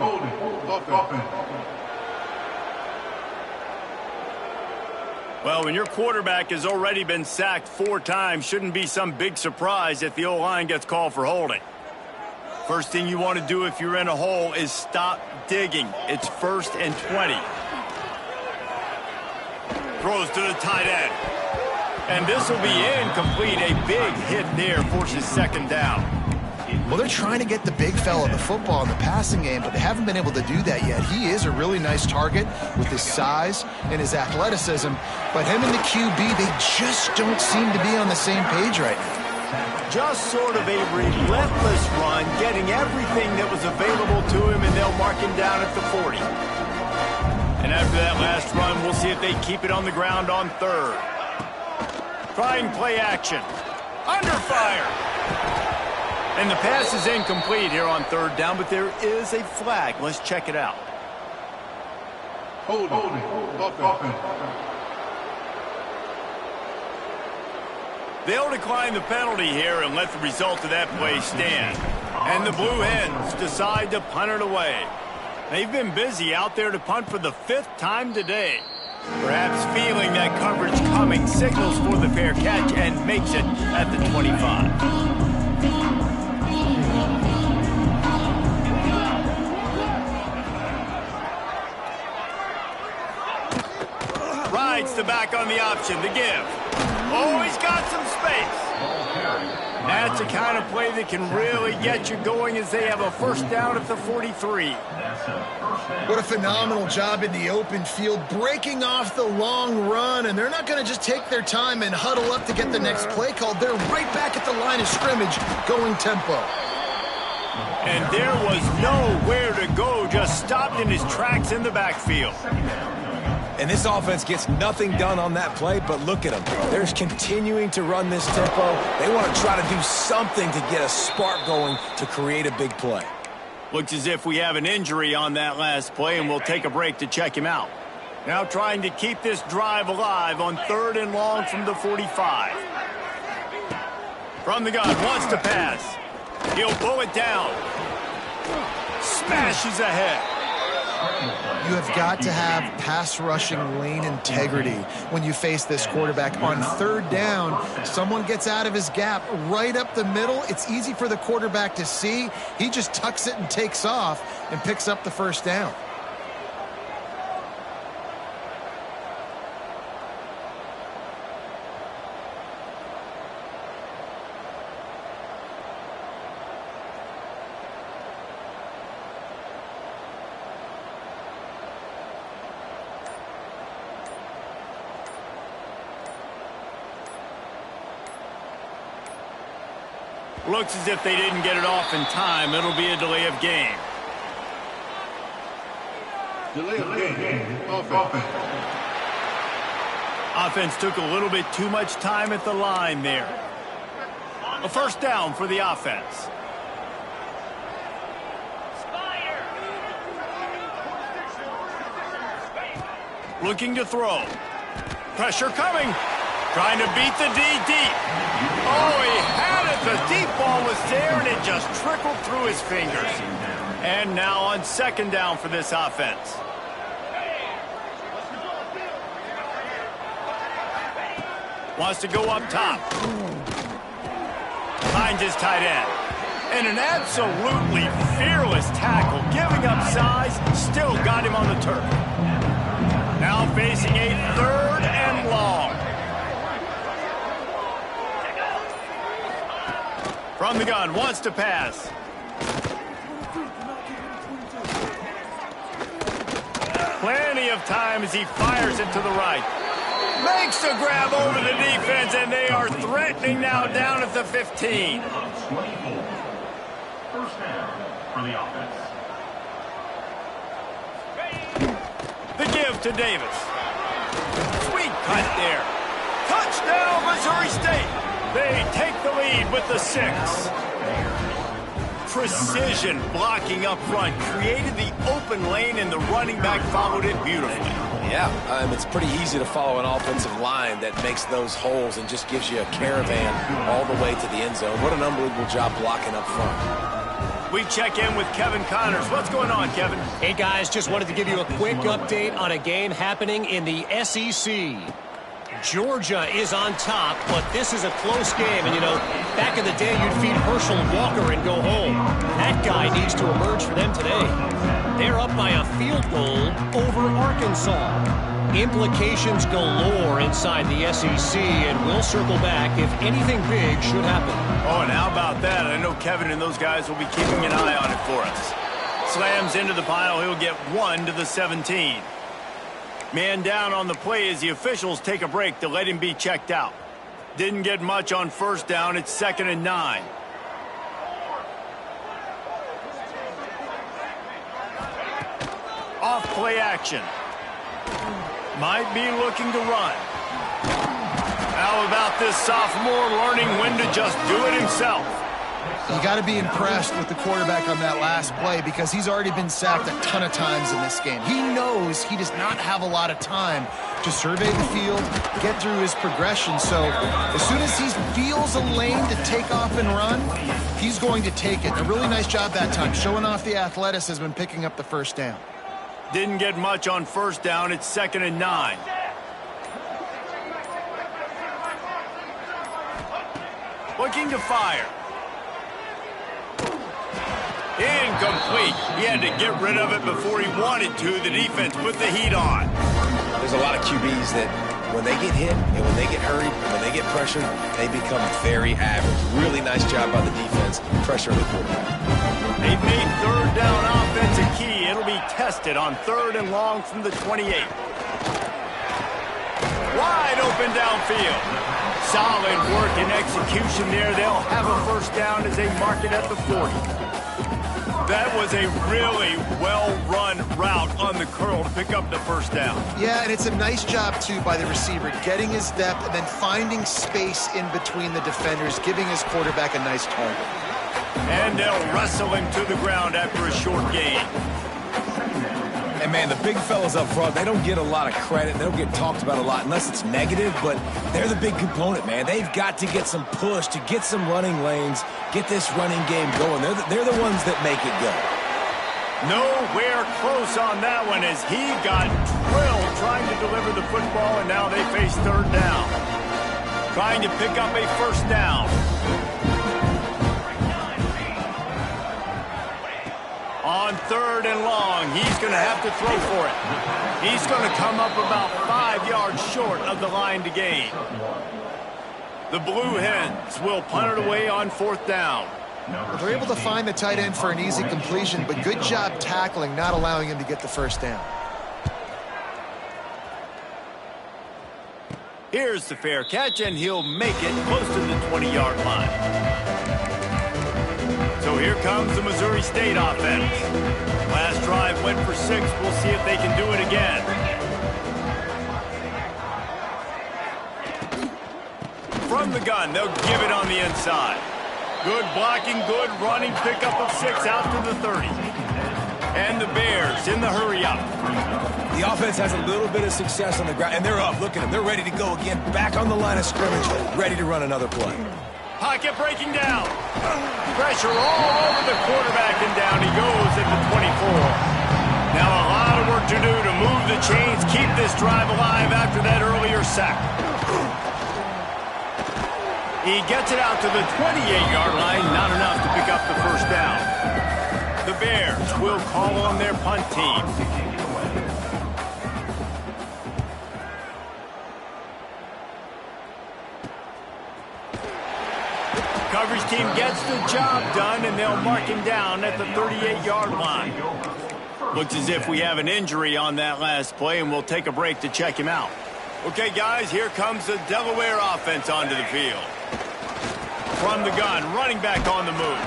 Well, when your quarterback has already been sacked 4 times, shouldn't be some big surprise if the O-line gets called for holding. First thing you want to do if you're in a hole is stop digging. It's 1st and 20. Throws to the tight end. And this will be incomplete. A big hit there forces 2nd down. Well, they're trying to get the big fella the football in the passing game, but they haven't been able to do that yet. He is a really nice target with his size and his athleticism, but him and the QB, they just don't seem to be on the same page right now. Just sort of a relentless run, getting everything that was available to him, and they'll mark him down at the 40. And after that last run, we'll see if they keep it on the ground on third. Trying play action. Under fire. And the pass is incomplete here on third down, but there is a flag. Let's check it out. Holding. Offense. They'll decline the penalty here and let the result of that play stand. And the Blue Hens decide to punt it away. They've been busy out there to punt for the 5th time today. Perhaps feeling that coverage coming, signals for the fair catch and makes it at the 25. Rides the back on the option, the give. Oh, he's got some space. That's the kind of play that can really get you going as they have a first down at the 43. What a phenomenal job in the open field, breaking off the long run, and they're not going to just take their time and huddle up to get the next play called. They're right back at the line of scrimmage, going tempo. And there was nowhere to go, just stopped in his tracks in the backfield. And this offense gets nothing done on that play, but look at them. They're continuing to run this tempo. They want to try to do something to get a spark going to create a big play. Looks as if we have an injury on that last play, and we'll take a break to check him out. Now trying to keep this drive alive on 3rd and long from the 45. From the gun, wants to pass. He'll pull it down. Smashes ahead. You have got to have pass rushing lane integrity when you face this quarterback. On 3rd down, someone gets out of his gap right up the middle. It's easy for the quarterback to see. He just tucks it and takes off and picks up the first down. Looks as if they didn't get it off in time. It'll be a delay of game. Delay of game. Offense. Offense took a little bit too much time at the line there. A first down for the offense. Looking to throw. Pressure coming. Trying to beat the D deep. Oh, he had it. The deep ball was there, and it just trickled through his fingers. And now on 2nd down for this offense. Wants to go up top. Finds his tight end. And an absolutely fearless tackle. Giving up size, still got him on the turf. Now facing a 3rd and long. From the gun, wants to pass. Plenty of time as he fires it to the right. Makes the grab over the defense, and they are threatening now down at the 15. 24. First down for the offense. The give to Davis. Sweet cut there. Touchdown, Missouri State. They take the lead with the 6. Precision blocking up front created the open lane, and the running back followed it beautifully. Yeah, it's pretty easy to follow an offensive line that makes those holes and just gives you a caravan all the way to the end zone. What an unbelievable job blocking up front. We check in with Kevin Connors. What's going on, Kevin? Hey, guys, just wanted to give you a quick update on a game happening in the SEC. Georgia is on top, but this is a close game. And, you know, back in the day, you'd feed Herschel Walker and go home. That guy needs to emerge for them today. They're up by a field goal over Arkansas. Implications galore inside the SEC, and we'll circle back if anything big should happen. Oh, and how about that? I know Kevin and those guys will be keeping an eye on it for us. Slams into the pile. He'll get 1 to the 17. Man down on the play as the officials take a break to let him be checked out. Didn't get much on first down. It's 2nd and 9. Off play action. Might be looking to run. How about this sophomore learning when to just do it himself? You got to be impressed with the quarterback on that last play because he's already been sacked a ton of times in this game. He knows he does not have a lot of time to survey the field, get through his progression. So as soon as he feels a lane to take off and run, he's going to take it. A really nice job that time, showing off the athleticism and picking up the first down. Didn't get much on first down. It's 2nd and 9. Looking to fire. Incomplete. He had to get rid of it before he wanted to. The defense put the heat on. There's a lot of QBs that when they get hit and when they get hurried, when they get pressured, they become very average. Really nice job by the defense, pressuring the quarterback. They've made third down offense a key. It'll be tested on 3rd and long from the 28. Wide open downfield. Solid work and execution there. They'll have a first down as they mark it at the 40. That was a really well-run route on the curl to pick up the first down. Yeah, and it's a nice job, too, by the receiver, getting his depth and then finding space in between the defenders, giving his quarterback a nice target. And they'll wrestle him to the ground after a short gain. And, man, the big fellas up front, they don't get a lot of credit. They don't get talked about a lot unless it's negative, but they're the big component, man. They've got to get some push, to get some running lanes, get this running game going. They're the ones that make it go. Nowhere close on that one as he got drilled trying to deliver the football, and now they face 3rd down. Trying to pick up a first down. On 3rd and long, he's going to have to throw for it. He's going to come up about 5 yards short of the line to gain. The Blue Hens will punt it away on 4th down. They're able to find the tight end for an easy completion, but good job tackling, not allowing him to get the first down. Here's the fair catch, and he'll make it close to the 20-yard line. So here comes the Missouri State offense. Last drive went for 6. We'll see if they can do it again. From the gun, they'll give it on the inside. Good blocking, good running, pickup of 6 out to the 30. And the Bears in the hurry-up. The offense has a little bit of success on the ground, and they're up. Look at them. They're ready to go again. Back on the line of scrimmage, ready to run another play. Pocket breaking down. Pressure all over the quarterback, and down he goes at the 24. Now a lot of work to do to move the chains, keep this drive alive after that earlier sack. He gets it out to the 28-yard line, not enough to pick up the first down. The Bears will call on their punt team. Coverage team gets the job done, and they'll mark him down at the 38-yard line. Looks as if we have an injury on that last play, and we'll take a break to check him out. Okay, guys, here comes the Delaware offense onto the field. From the gun, running back on the move.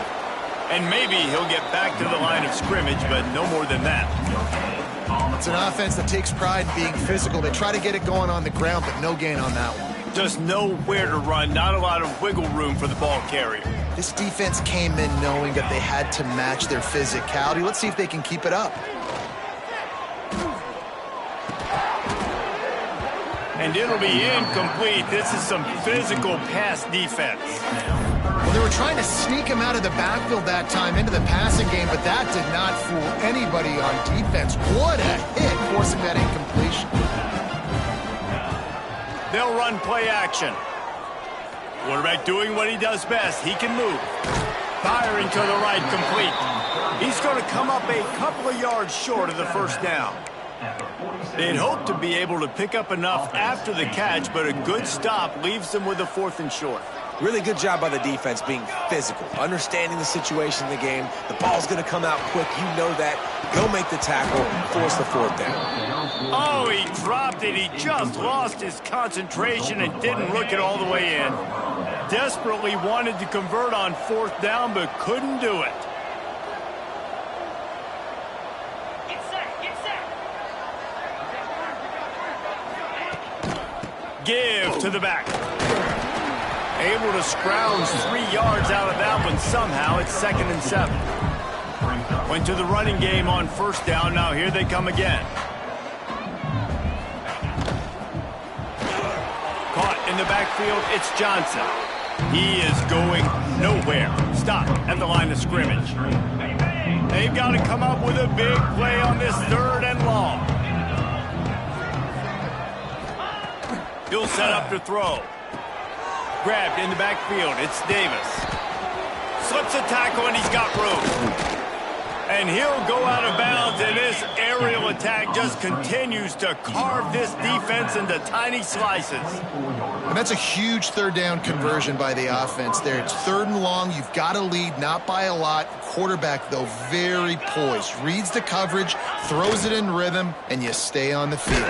And maybe he'll get back to the line of scrimmage, but no more than that. It's an offense that takes pride in being physical. They try to get it going on the ground, but no gain on that one. Just nowhere to run, not a lot of wiggle room for the ball carrier. This defense came in knowing that they had to match their physicality. Let's see if they can keep it up. And it'll be incomplete. This is some physical pass defense. Well, they were trying to sneak him out of the backfield that time into the passing game, but that did not fool anybody on defense. What a hit, forcing that incompletion. They'll run play action. Quarterback doing what he does best. He can move. Firing to the right, complete. He's going to come up a couple of yards short of the first down. They'd hope to be able to pick up enough after the catch, but a good stop leaves them with a 4th and short. Really good job by the defense being physical, understanding the situation in the game. The ball's going to come out quick. You know that. Go make the tackle, force the fourth down. Oh, he dropped it. He just lost his concentration and didn't look it all the way in. Desperately wanted to convert on fourth down, but couldn't do it. Give to the back. Able to scrounge 3 yards out of that one somehow. It's 2nd and 7. Went to the running game on first down. Now here they come again. Caught in the backfield. It's Johnson. He is going nowhere. Stop at the line of scrimmage. They've got to come up with a big play on this 3rd and long. He'll set up to throw. Grabbed in the backfield. It's Davis. Slips a tackle, and he's got room. And he'll go out of bounds, and this aerial attack just continues to carve this defense into tiny slices. And that's a huge 3rd down conversion by the offense there. It's 3rd and long. You've got to lead, not by a lot. Quarterback, though, very poised. Reads the coverage, throws it in rhythm, and you stay on the field.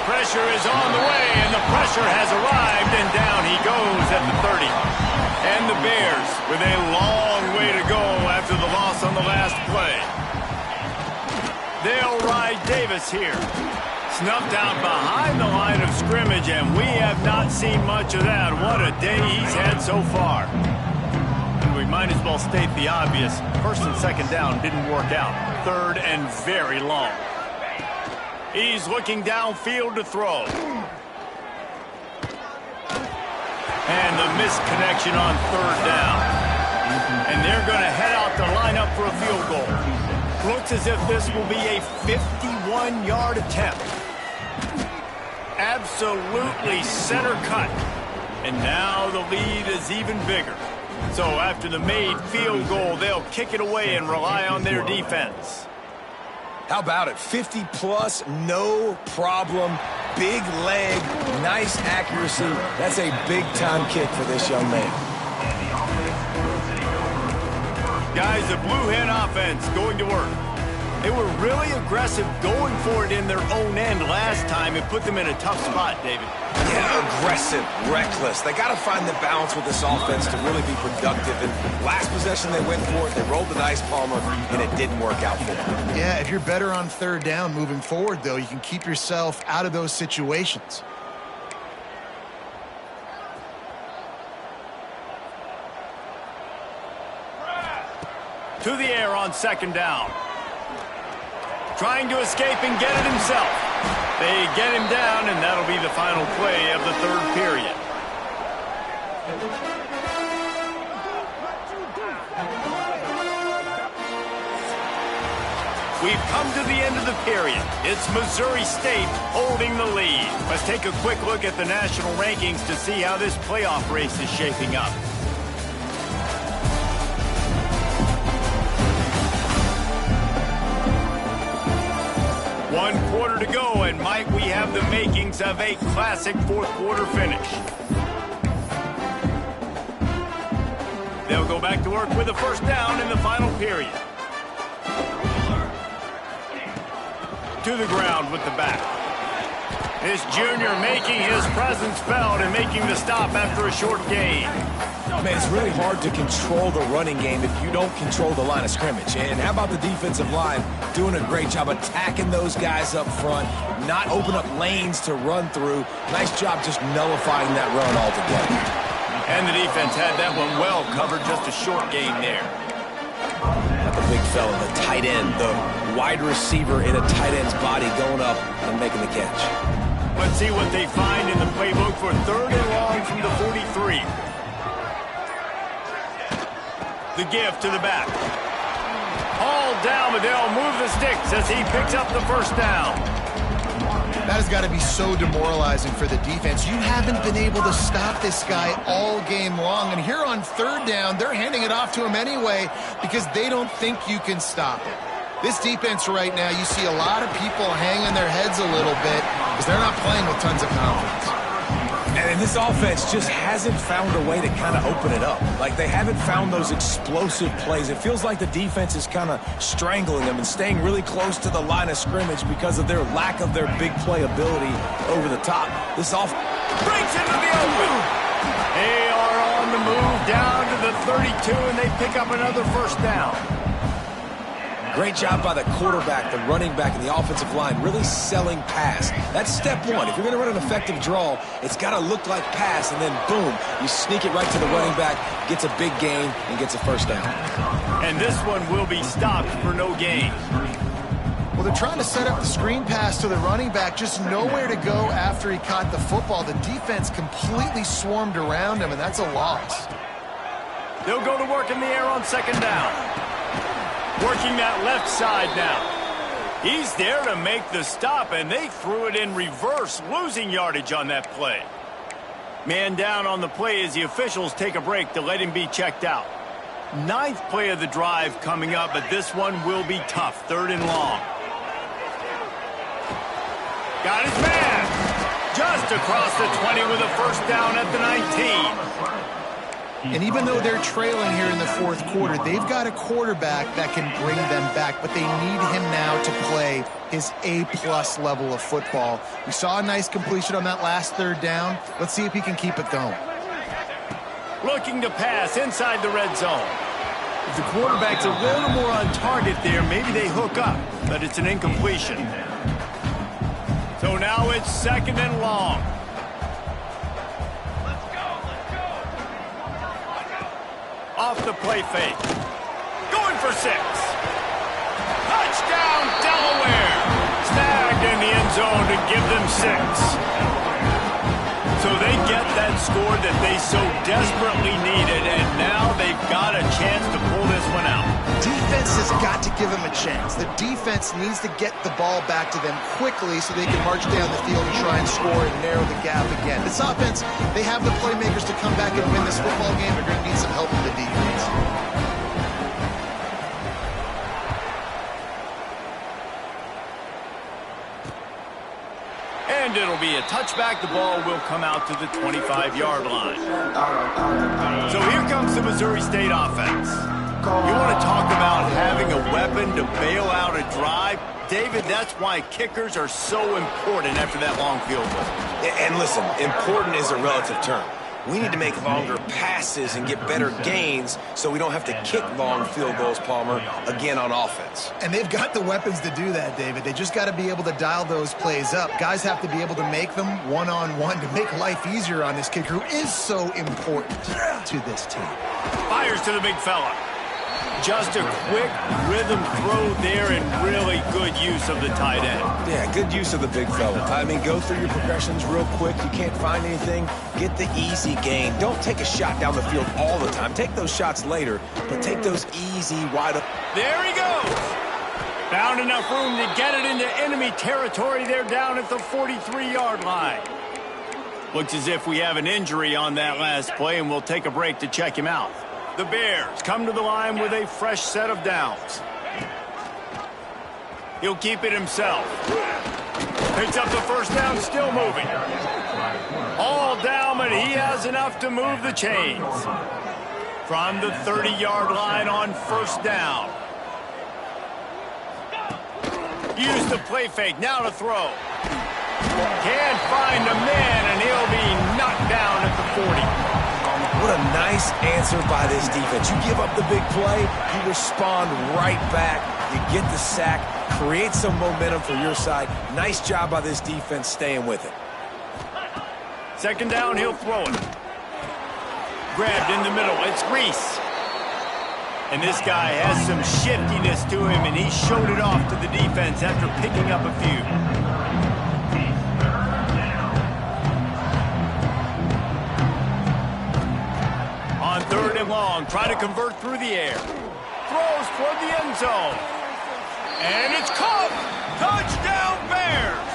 Pressure is on the way, and the pressure has arrived, and down he goes at the 30. And the Bears with a long way to go after the loss on the last play. They'll ride Davis here. Snuffed out behind the line of scrimmage, and we have not seen much of that. What a day he's had so far. And we might as well state the obvious. 1st and 2nd down didn't work out. 3rd and very long. He's looking downfield to throw. And the misconnection on 3rd down. And they're going to head out to line up for a field goal. Looks as if this will be a 51-yard attempt. Absolutely center cut. And now the lead is even bigger. So after the made field goal, they'll kick it away and rely on their defense. How about it? 50-plus, no problem. Big leg, nice accuracy. That's a big-time kick for this young man. Guys, the Blue Hen offense going to work. They were really aggressive going for it in their own end last time. It put them in a tough spot, David. Yeah, aggressive, reckless. They got to find the balance with this offense to really be productive. And last possession, they went for it. They rolled the dice, Palmer, and it didn't work out for them. Yeah, if you're better on 3rd down moving forward, though, you can keep yourself out of those situations. To the air on 2nd down. Trying to escape and get it himself. They get him down, and that'll be the final play of the 3rd period. We've come to the end of the period. It's Missouri State holding the lead. Let's take a quick look at the national rankings to see how this playoff race is shaping up. One quarter to go, and might we have the makings of a classic 4th quarter finish. They'll go back to work with a 1st down in the final period. To the ground with the back. This junior making his presence felt and making the stop after a short gain. Man, it's really hard to control the running game if you don't control the line of scrimmage. And how about the defensive line doing a great job attacking those guys up front, not open up lanes to run through. Nice job just nullifying that run altogether. And the defense had that one well covered, just a short gain there. Got the big fella, the tight end, the wide receiver in a tight end's body going up and making the catch. Let's see what they find in the playbook for 3rd and long from the 43. The give to the back. All down, but they'll move the sticks as he picks up the 1st down. That has got to be so demoralizing for the defense. You haven't been able to stop this guy all game long. And here on 3rd down, they're handing it off to him anyway because they don't think you can stop it. This defense right now, you see a lot of people hanging their heads a little bit because they're not playing with tons of confidence. And this offense just hasn't found a way to kind of open it up. Like, they haven't found those explosive plays. It feels like the defense is kind of strangling them and staying really close to the line of scrimmage because of their lack of their big play ability over the top. This offense breaks into the open. They are on the move down to the 32, and they pick up another first down. Great job by the quarterback, the running back, and the offensive line really selling pass. That's step one. If you're going to run an effective draw, it's got to look like pass, and then boom, you sneak it right to the running back, gets a big gain, and gets a first down. And this one will be stopped for no gain. Well, they're trying to set up the screen pass to the running back, just nowhere to go after he caught the football. The defense completely swarmed around him, and that's a loss. They'll go to work in the air on second down. Working that left side now. He's there to make the stop, and they threw it in reverse, losing yardage on that play. Man down on the play as the officials take a break to let him be checked out. 9th play of the drive coming up, but this one will be tough. 3rd and long. Got his man. Just across the 20 with a first down at the 19. And even though they're trailing here in the 4th quarter, they've got a quarterback that can bring them back, but they need him now to play his A-plus level of football. We saw a nice completion on that last 3rd down. Let's see if he can keep it going. Looking to pass inside the red zone. If the quarterback's a little more on target there, maybe they hook up, but it's an incompletion. So now it's 2nd and long. Off the play fake. Going for 6. Touchdown, Delaware. Snagged in the end zone to give them 6. So they get that score that they so desperately needed, and now they've got a chance to pull this one out. Defense has got to give them a chance. The defense needs to get the ball back to them quickly so they can march down the field and try and score and narrow the gap again. This offense, they have the playmakers to come back and win this football game. They're going to need some help from the defense. And it'll be a touchback. The ball will come out to the 25-yard line. So here comes the Missouri State offense. You want to talk about having a weapon to bail out a drive? David, that's why kickers are so important after that long field goal. And listen, important is a relative term. We need to make longer passes and get better gains so we don't have to kick long field goals, Palmer, again on offense. And they've got the weapons to do that, David. They just got to be able to dial those plays up. Guys have to be able to make them one-on-one to make life easier on this kicker who is so important to this team. Fires to the big fella. Just a quick rhythm throw there and really good use of the tight end. Yeah, good use of the big fella. I mean, go through your progressions real quick. You can't find anything, get the easy gain. Don't take a shot down the field all the time. Take those shots later, but take those easy, wide up. There he goes. Found enough room to get it into enemy territory. They're down at the 43-yard line. Looks as if we have an injury on that last play, and we'll take a break to check him out. The Bears come to the line with a fresh set of downs. He'll keep it himself. Picks up the first down, still moving. All down, but he has enough to move the chains. From the 30-yard line on first down. Use the play fake, now to throw. Can't find a man, and he'll be knocked down at the 40. What a nice answer by this defense. You give up the big play, you respond right back, you get the sack, create some momentum for your side. Nice job by this defense staying with it. Second down, he'll throw it. Grabbed in the middle, it's Reese. And this guy has some shiftiness to him, and he showed it off to the defense after picking up a few. On 3rd and long, try to convert through the air. Throws toward the end zone. And it's caught! Touchdown, Bears!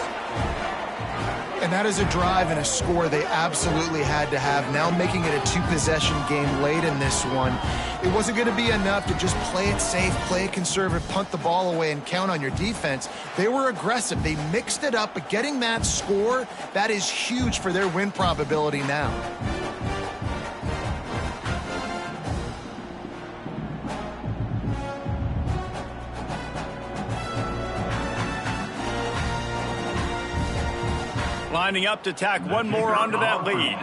And that is a drive and a score they absolutely had to have. Now making it a two-possession game late in this one. It wasn't going to be enough to just play it safe, play it conservative, punt the ball away, and count on your defense. They were aggressive. They mixed it up, but getting that score, that is huge for their win probability now. Lining up to tack one more onto that lead.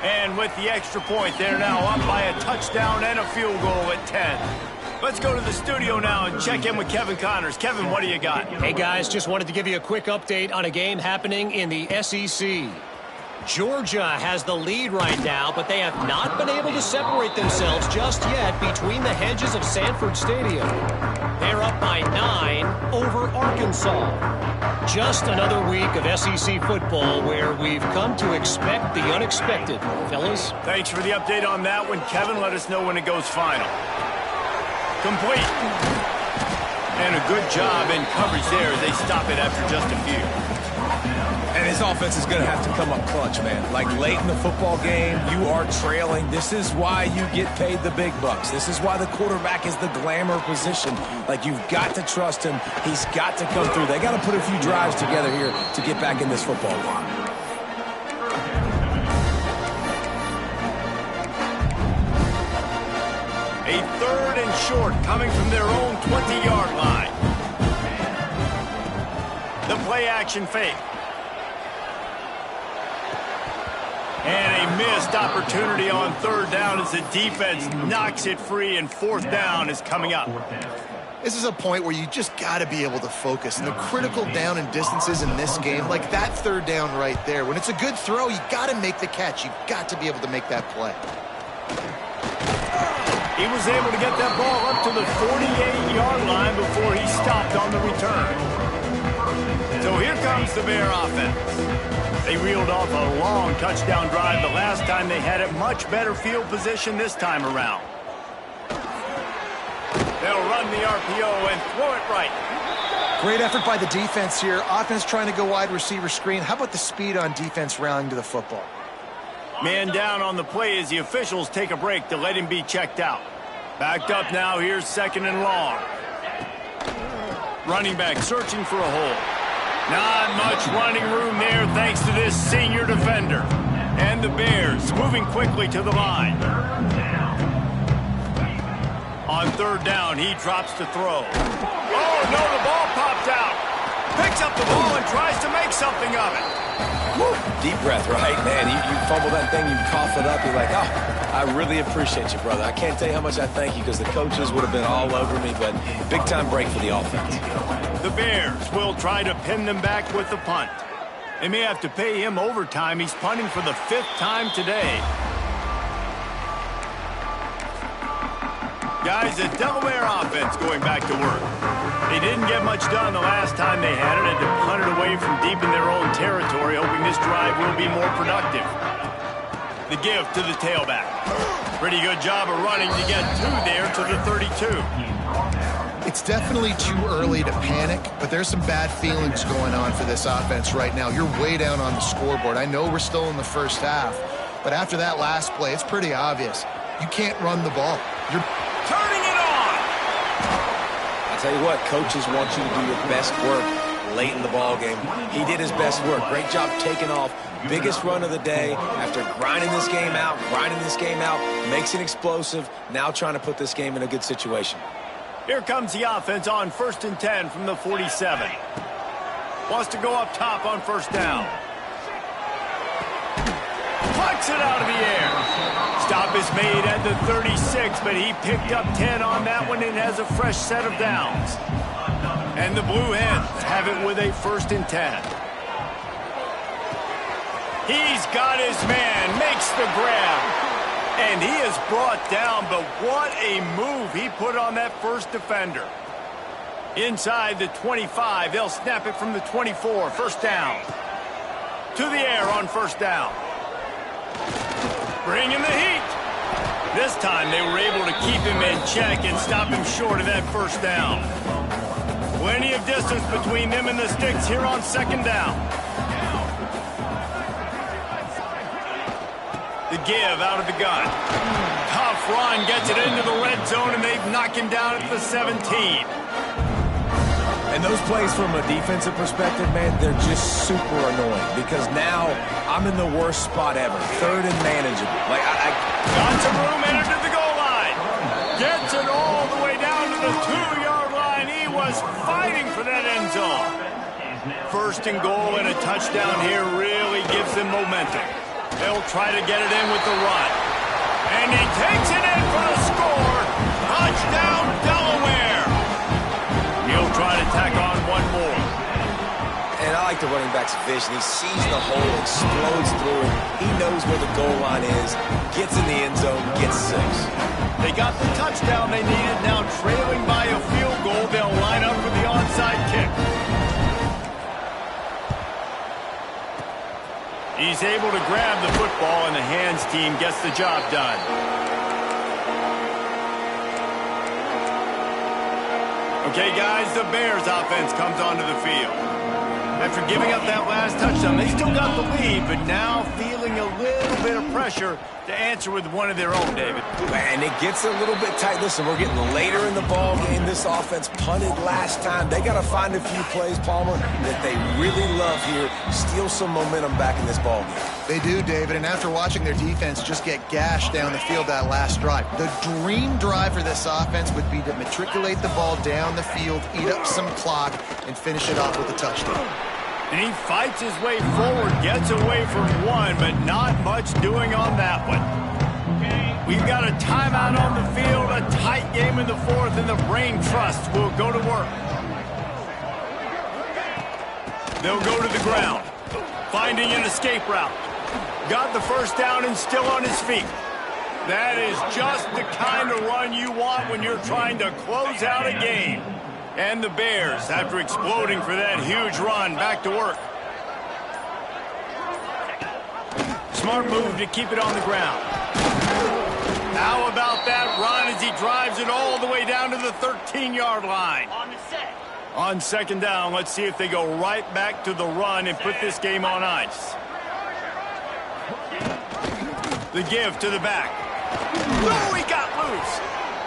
And with the extra point, they're now up by a touchdown and a field goal at 10. Let's go to the studio now and check in with Kevin Connors. Kevin, what do you got? Hey, guys, just wanted to give you a quick update on a game happening in the SEC. Georgia has the lead right now, but they have not been able to separate themselves just yet between the hedges of Sanford Stadium. They're up by 9 over Arkansas. Just another week of SEC football where we've come to expect the unexpected, fellas. Thanks for the update on that one, Kevin. Let us know when it goes final. Complete. And a good job in coverage there as they stop it after just a few. And his offense is going to have to come up clutch, man. Like late in the football game, you are trailing. This is why you get paid the big bucks. This is why the quarterback is the glamour position. Like, you've got to trust him. He's got to come through. They got to put a few drives together here to get back in this football game. A 3rd and short coming from their own 20-yard line. The play action fake. And a missed opportunity on 3rd down as the defense knocks it free, and 4th down is coming up. This is a point where you just got to be able to focus. And the critical down and distances in this game, like that 3rd down right there, when it's a good throw, you got to make the catch. You've got to be able to make that play. He was able to get that ball up to the 48-yard line before he stopped on the return. So here comes the Bear offense. They reeled off a long touchdown drive the last time they had it. Much better field position this time around. They'll run the RPO and throw it right. Great effort by the defense here. Offense trying to go wide receiver screen. How about the speed on defense rallying to the football? Man down on the play as the officials take a break to let him be checked out. Backed up now. Here's 2nd and long. Running back searching for a hole. Not much running room there thanks to this senior defender. And the Bears moving quickly to the line. On 3rd down, he drops to throw. Oh, no, the ball popped out. Picks up the ball and tries to make something of it. Woo. Deep breath, right, man? You fumble that thing, you cough it up, you're like, oh, I really appreciate you, brother. I can't tell you how much I thank you because the coaches would have been all over me, but big-time break for the offense. The Bears will try to pin them back with the punt. They may have to pay him overtime. He's punting for the 5th time today. Guys, the Delaware offense going back to work. They didn't get much done the last time they had it, and to punt it away from deep in their own territory, hoping this drive will be more productive. The give to the tailback. Pretty good job of running to get there to the 32. It's definitely too early to panic, but there's some bad feelings going on for this offense right now. You're way down on the scoreboard. I know we're still in the first half, but after that last play, it's pretty obvious. You can't run the ball. You're turning it on. I'll tell you what, coaches want you to do your best work late in the ball game. He did his best work. Great job taking off. Biggest run of the day after grinding this game out, makes it explosive. Now trying to put this game in a good situation. Here comes the offense on 1st and 10 from the 47. Wants to go up top on 1st down. Plucks it out of the air. Stop is made at the 36, but he picked up 10 on that one and has a fresh set of downs. And the Blue Hens have it with a 1st and 10. He's got his man, makes the grab. And he is brought down, but what a move he put on that first defender. Inside the 25, they'll snap it from the 24, 1st down. To the air on 1st down. Bringing the heat. This time they were able to keep him in check and stop him short of that 1st down. Plenty of distance between them and the sticks here on second down. The give out of the gun. Tough run gets it into the red zone, and they've knocked him down at the 17. And those plays from a defensive perspective, man, they're just super annoying because now I'm in the worst spot ever. Third and manageable. Like, Got some room, entered to the goal line. Gets it all the way down to the 2-yard line. He was fighting for that end zone. First and goal and a touchdown here really gives them momentum. They'll try to get it in with the run. And he takes it in for the score. Touchdown, Delaware. He'll try to tack on one more. And I like the running back's vision. He sees the hole, explodes through it. He knows where the goal line is, gets in the end zone, gets 6. They got the touchdown they needed. Now trailing by a field goal, they'll line up for the onside kick. He's able to grab the football, and the hands team gets the job done. Okay, guys, the Bears offense comes onto the field. After giving up that last touchdown, they still got the lead, but now feeling a little bit of pressure to answer with one of their own, David. And it gets a little bit tight. Listen, we're getting later in the ball game. This offense punted last time. They got to find a few plays, Palmer, that they really love here. Steal some momentum back in this ball game. They do, David, and after watching their defense just get gashed down the field that last drive, the dream drive for this offense would be to matriculate the ball down the field, eat up some clock, and finish it off with a touchdown. And he fights his way forward, gets away from one, but not much doing on that one. We've got a timeout on the field, a tight game in the fourth, and the Brain Trust will go to work. They'll go to the ground, finding an escape route. Got the first down and still on his feet. That is just the kind of run you want when you're trying to close out a game. And the Bears, after exploding for that huge run, back to work. Smart move to keep it on the ground. How about that run as he drives it all the way down to the 13-yard line? On second down, let's see if they go right back to the run and put this game on ice. The give to the back. Oh, he got loose.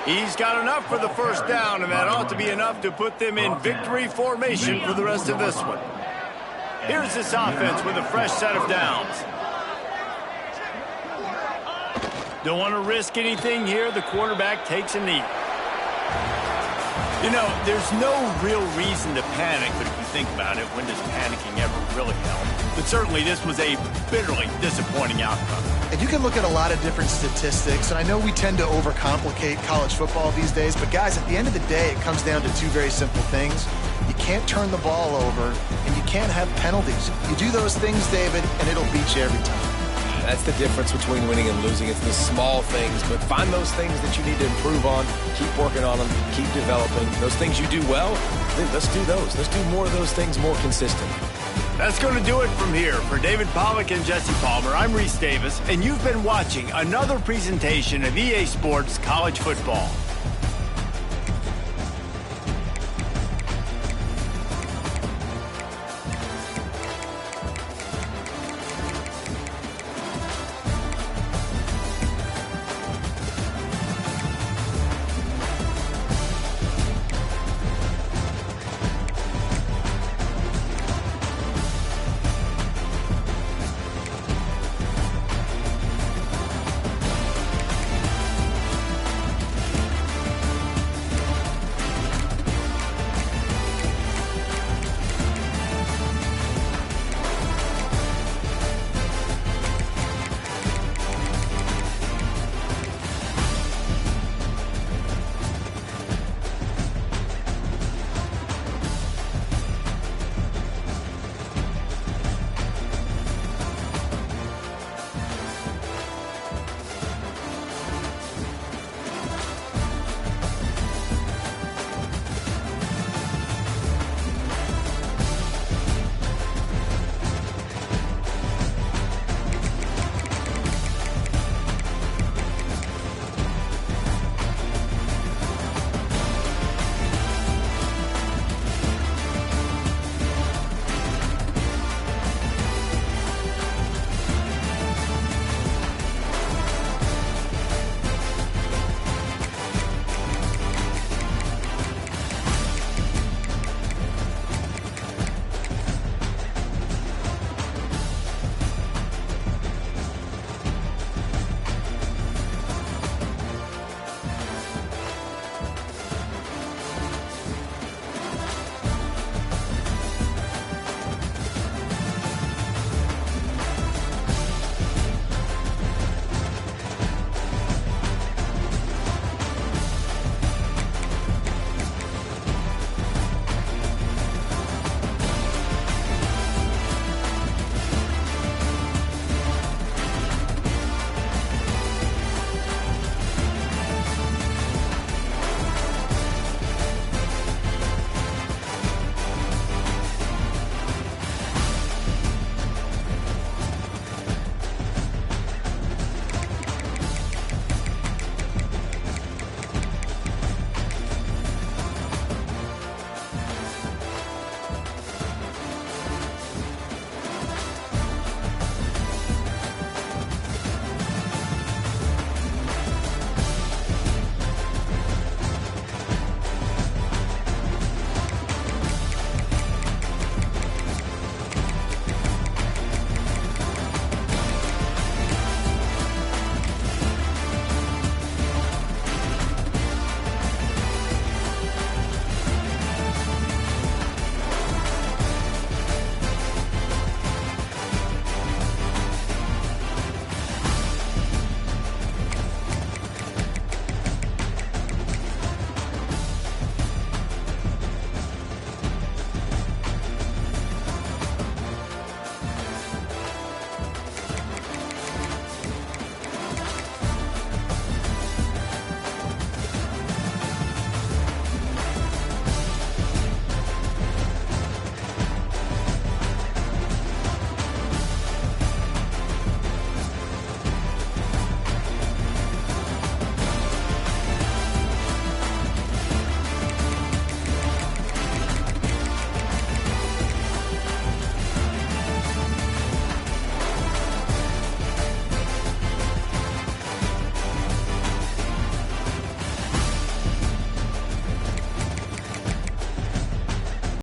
He's got enough for the first down, and that ought to be enough to put them in victory formation for the rest of this one. Here's this offense with a fresh set of downs. Don't want to risk anything here. The quarterback takes a knee. You know, there's no real reason to panic, but if you think about it, when does panicking ever really help? But certainly this was a bitterly disappointing outcome. And you can look at a lot of different statistics, and I know we tend to overcomplicate college football these days, but guys, at the end of the day, it comes down to two very simple things. You can't turn the ball over, and you can't have penalties. You do those things, David, and it'll beat you every time. That's the difference between winning and losing. It's the small things, but find those things that you need to improve on. Keep working on them. Keep developing. Those things you do well, let's do those. Let's do more of those things more consistently. That's going to do it from here. For David Pollack and Jesse Palmer, I'm Reese Davis, and you've been watching another presentation of EA Sports College Football.